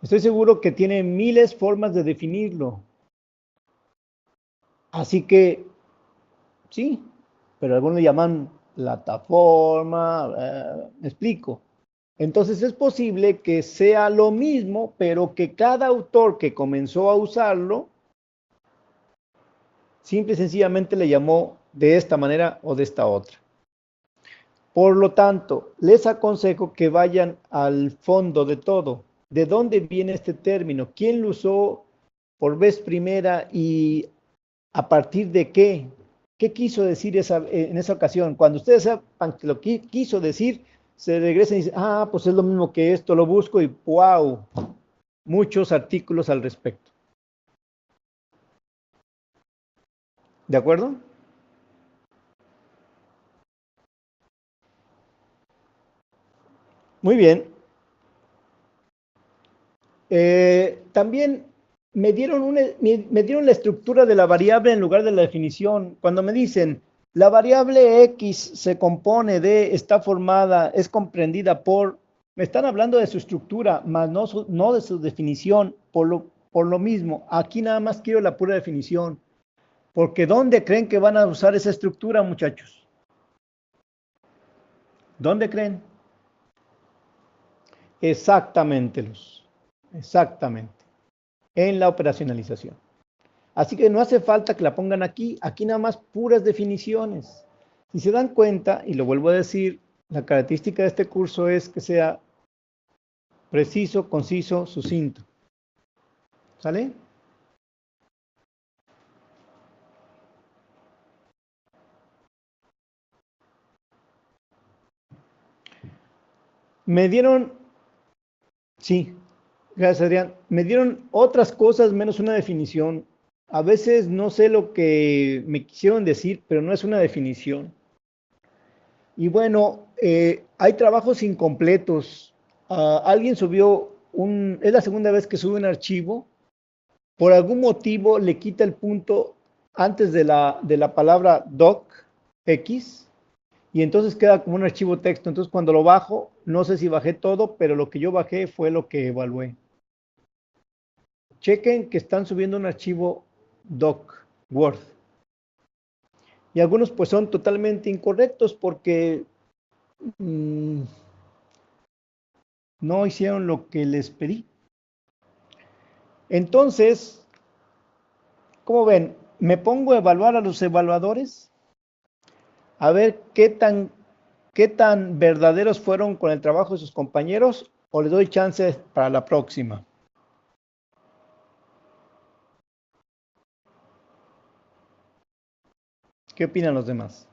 Estoy seguro que tiene miles de formas de definirlo. Así que, sí, pero algunos llaman plataforma, me explico. Entonces es posible que sea lo mismo, pero que cada autor que comenzó a usarlo, simple y sencillamente le llamó de esta manera o de esta otra. Por lo tanto, les aconsejo que vayan al fondo de todo. ¿De dónde viene este término? ¿Quién lo usó por vez primera y a partir de qué? ¿Qué quiso decir en esa ocasión? Cuando ustedes sepan que lo que quiso decir, se regresen y dicen, ah, pues es lo mismo que esto, lo busco y wow, muchos artículos al respecto. ¿De acuerdo? Muy bien. También me dieron la estructura de la variable en lugar de la definición. Cuando me dicen, la variable X se compone de, está formada, es comprendida por, me están hablando de su estructura, más no de su definición, por lo mismo. Aquí nada más quiero la pura definición. Porque ¿dónde creen que van a usar esa estructura, muchachos? ¿Dónde creen? Exactamente, Luz. Exactamente. En la operacionalización. Así que no hace falta que la pongan aquí. Aquí nada más puras definiciones. Si se dan cuenta, y lo vuelvo a decir, la característica de este curso es que sea preciso, conciso, sucinto. ¿Sale? Me dieron, sí, gracias Adrián, me dieron otras cosas menos una definición. A veces no sé lo que me quisieron decir, pero no es una definición. Y bueno, hay trabajos incompletos. Alguien subió es la segunda vez que sube un archivo. Por algún motivo le quita el punto antes de la palabra docx y entonces queda como un archivo texto. Entonces cuando lo bajo, no sé si bajé todo, pero lo que yo bajé fue lo que evalué. Chequen que están subiendo un archivo doc, Word. Y algunos pues son totalmente incorrectos porque mm, no hicieron lo que les pedí. Entonces, ¿cómo ven? ¿Me pongo a evaluar a los evaluadores? A ver qué tan verdaderos fueron con el trabajo de sus compañeros o les doy chance para la próxima. ¿Qué opinan los demás?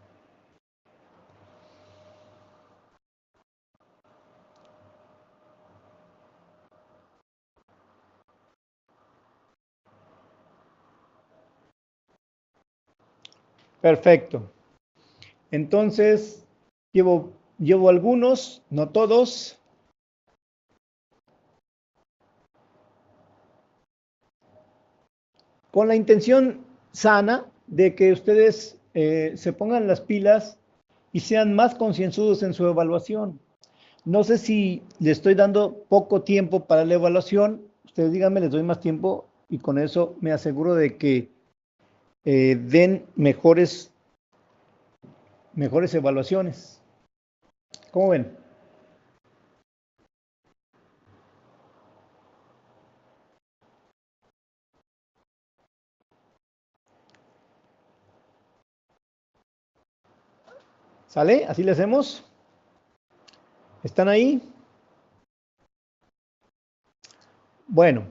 Perfecto. Entonces, llevo algunos, no todos. Con la intención sana de que ustedes se pongan las pilas y sean más concienzudos en su evaluación. No sé si le estoy dando poco tiempo para la evaluación, ustedes díganme, les doy más tiempo y con eso me aseguro de que den mejores evaluaciones. ¿Cómo ven? ¿Sale? ¿Así le hacemos? ¿Están ahí? Bueno,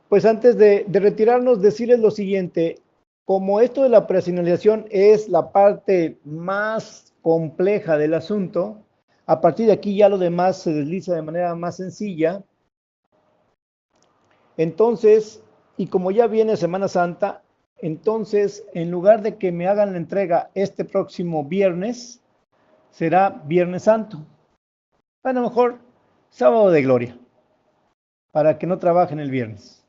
pues antes de retirarnos, decirles lo siguiente. Como esto de la personalización es la parte más compleja del asunto, a partir de aquí ya lo demás se desliza de manera más sencilla. Entonces, y como ya viene Semana Santa, entonces en lugar de que me hagan la entrega este próximo viernes, será Viernes Santo. Bueno, a lo mejor sábado de gloria, para que no trabajen el viernes.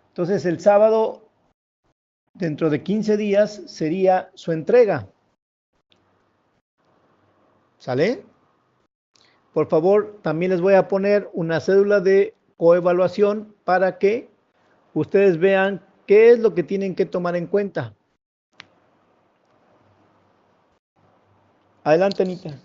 Entonces el sábado, dentro de 15 días, sería su entrega. ¿Sale? Por favor, también les voy a poner una cédula de coevaluación para que ustedes vean qué es lo que tienen que tomar en cuenta. Adelante, Anita.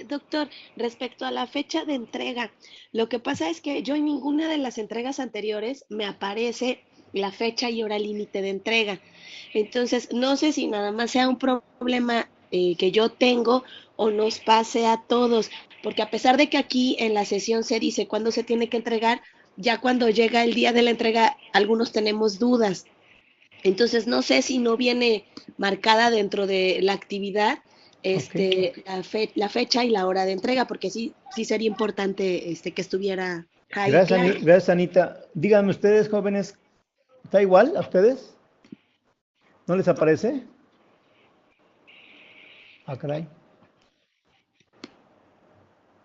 Doctor, respecto a la fecha de entrega, lo que pasa es que yo en ninguna de las entregas anteriores me aparece la fecha y hora límite de entrega. Entonces, no sé si nada más sea un problema que yo tengo o nos pase a todos, porque a pesar de que aquí en la sesión se dice cuándo se tiene que entregar, ya cuando llega el día de la entrega, algunos tenemos dudas. Entonces, no sé si no viene marcada dentro de la actividad Ok. la fecha y la hora de entrega, porque sí sería importante que estuviera ahí Gracias, claro. Gracias, Anita. Díganme ustedes, jóvenes, ¿está igual a ustedes? ¿No les aparece? Ah, caray.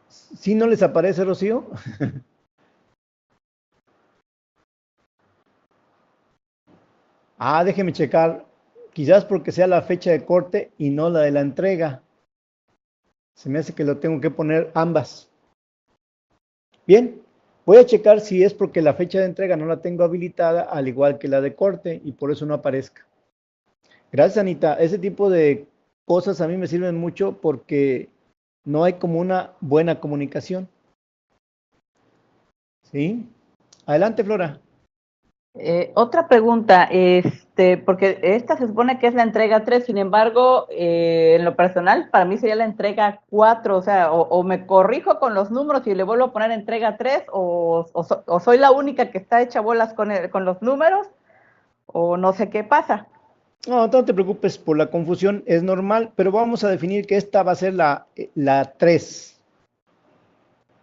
¿Sí no les aparece, Rocío? Ah, déjeme checar. Quizás porque sea la fecha de corte y no la de la entrega. Se me hace que lo tengo que poner ambas. Bien, voy a checar si es porque la fecha de entrega no la tengo habilitada, al igual que la de corte, y por eso no aparezca. Gracias, Anita. Ese tipo de cosas a mí me sirven mucho porque no hay como una buena comunicación. ¿Sí? Adelante, Flora. Otra pregunta, porque esta se supone que es la entrega 3, sin embargo, en lo personal, para mí sería la entrega 4, o sea, o me corrijo con los números y le vuelvo a poner entrega 3, o soy la única que está hecha bolas con los números, o no sé qué pasa. No, no te preocupes por la confusión, es normal, pero vamos a definir que esta va a ser la 3.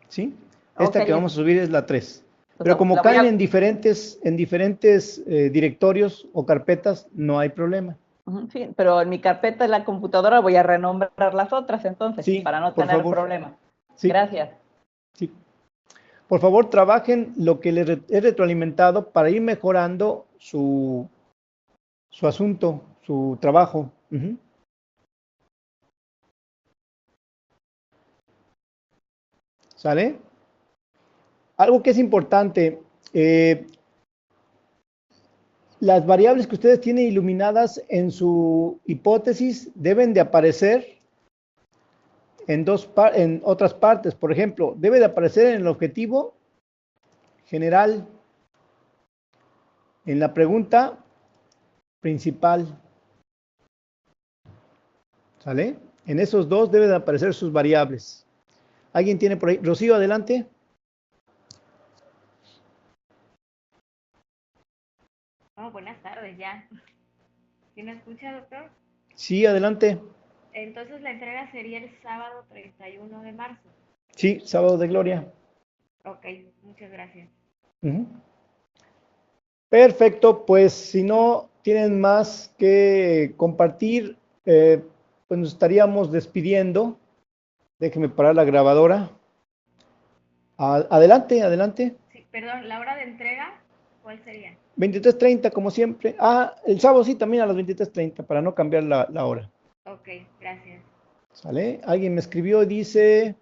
¿Sí? Ok, Esta que vamos a subir es la 3. pues Pero como la voy caen a, en diferentes directorios o carpetas, no hay problema. sí, pero en mi carpeta de la computadora voy a renombrar las otras entonces, Sí, para no por tener favor. problemas. Sí, Gracias. sí. Por favor, trabajen lo que les he retroalimentado para ir mejorando su asunto, su trabajo. Ujú. ¿Sale? Algo que es importante, las variables que ustedes tienen iluminadas en su hipótesis deben de aparecer en otras partes. Por ejemplo, debe de aparecer en el objetivo general, en la pregunta principal. ¿Sale? En esos dos deben de aparecer sus variables. ¿Alguien tiene por ahí? Rocío, adelante. Oh, buenas tardes ya. ¿Sí me escucha, doctor? Sí, adelante. Entonces la entrega sería el sábado 31 de marzo. Sí, sábado de gloria. Ok, muchas gracias. Ujú. Perfecto, pues si no tienen más que compartir, pues nos estaríamos despidiendo. Déjenme parar la grabadora. Adelante, adelante. Sí, perdón, ¿la hora de entrega cuál sería? 23:30 como siempre. El sábado sí, también a las 23:30 para no cambiar la hora. Ok, gracias. ¿Sale? Alguien me escribió y dice...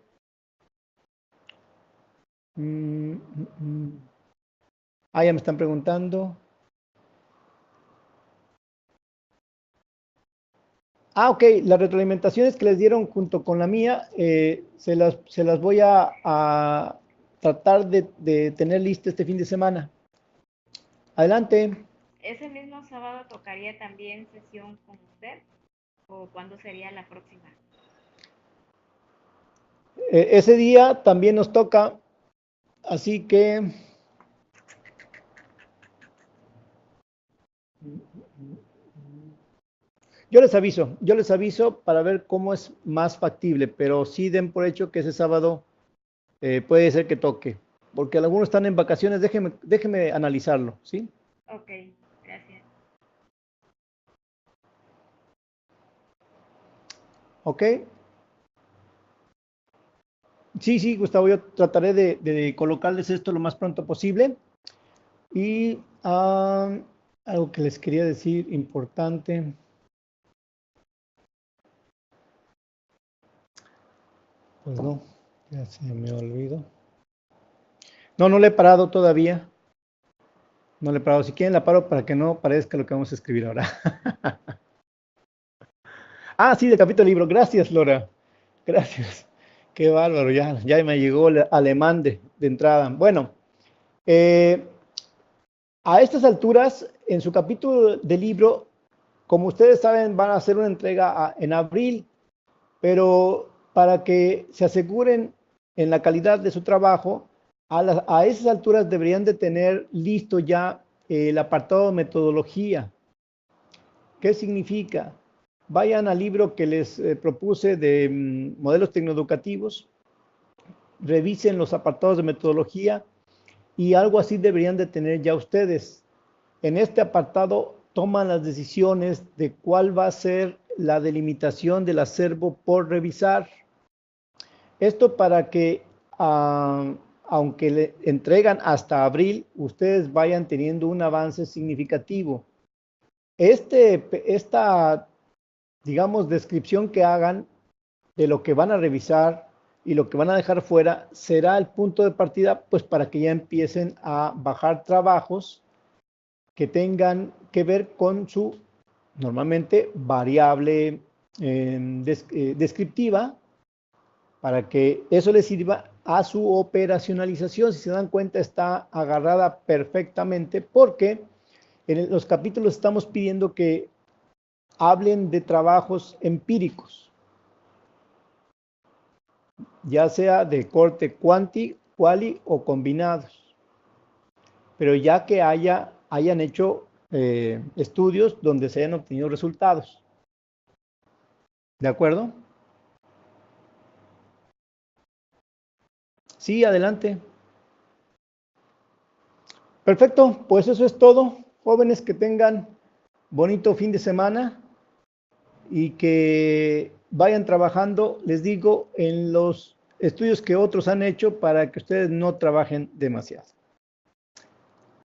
mm, mm, mm. Ya me están preguntando. Ok, las retroalimentaciones que les dieron junto con la mía, se las voy a tratar de tener lista este fin de semana. Adelante. ¿Ese mismo sábado tocaría también sesión con usted? ¿O cuándo sería la próxima? Ese día también nos toca, así que... yo les aviso para ver cómo es más factible, pero sí den por hecho que ese sábado puede ser que toque, porque algunos están en vacaciones, déjeme analizarlo, ¿sí? Ok, gracias. ¿Ok? Sí, Gustavo, yo trataré de colocarles esto lo más pronto posible. Y algo que les quería decir importante. Pues no, ya se me olvidó. No le he parado todavía. No le he parado. Si quieren la paro para que no parezca lo que vamos a escribir ahora. Sí, del capítulo libro. Gracias, Lora. Gracias. Qué bárbaro. Ya me llegó el alemán de entrada. Bueno, eh, a estas alturas, en su capítulo de libro, como ustedes saben, van a hacer una entrega en abril, pero para que se aseguren en la calidad de su trabajo, a esas alturas deberían de tener listo ya el apartado de metodología. ¿Qué significa? Vayan al libro que les propuse de modelos tecnoeducativos, revisen los apartados de metodología y algo así deberían de tener ya ustedes. En este apartado toman las decisiones de cuál va a ser la delimitación del acervo por revisar. Esto para que, aunque le entregan hasta abril, ustedes vayan teniendo un avance significativo. Esta, digamos, descripción que hagan de lo que van a revisar y lo que van a dejar fuera será el punto de partida, pues para que ya empiecen a bajar trabajos que tengan que ver con su, normalmente, variable descriptiva, para que eso les sirva a su operacionalización. Si se dan cuenta, está agarrada perfectamente porque en los capítulos estamos pidiendo que hablen de trabajos empíricos, ya sea de corte quanti, quali o combinados, pero ya que hayan hecho estudios donde se hayan obtenido resultados. ¿De acuerdo? Sí, adelante. Perfecto, pues eso es todo. Jóvenes, que tengan bonito fin de semana y que vayan trabajando, les digo, en los estudios que otros han hecho para que ustedes no trabajen demasiado.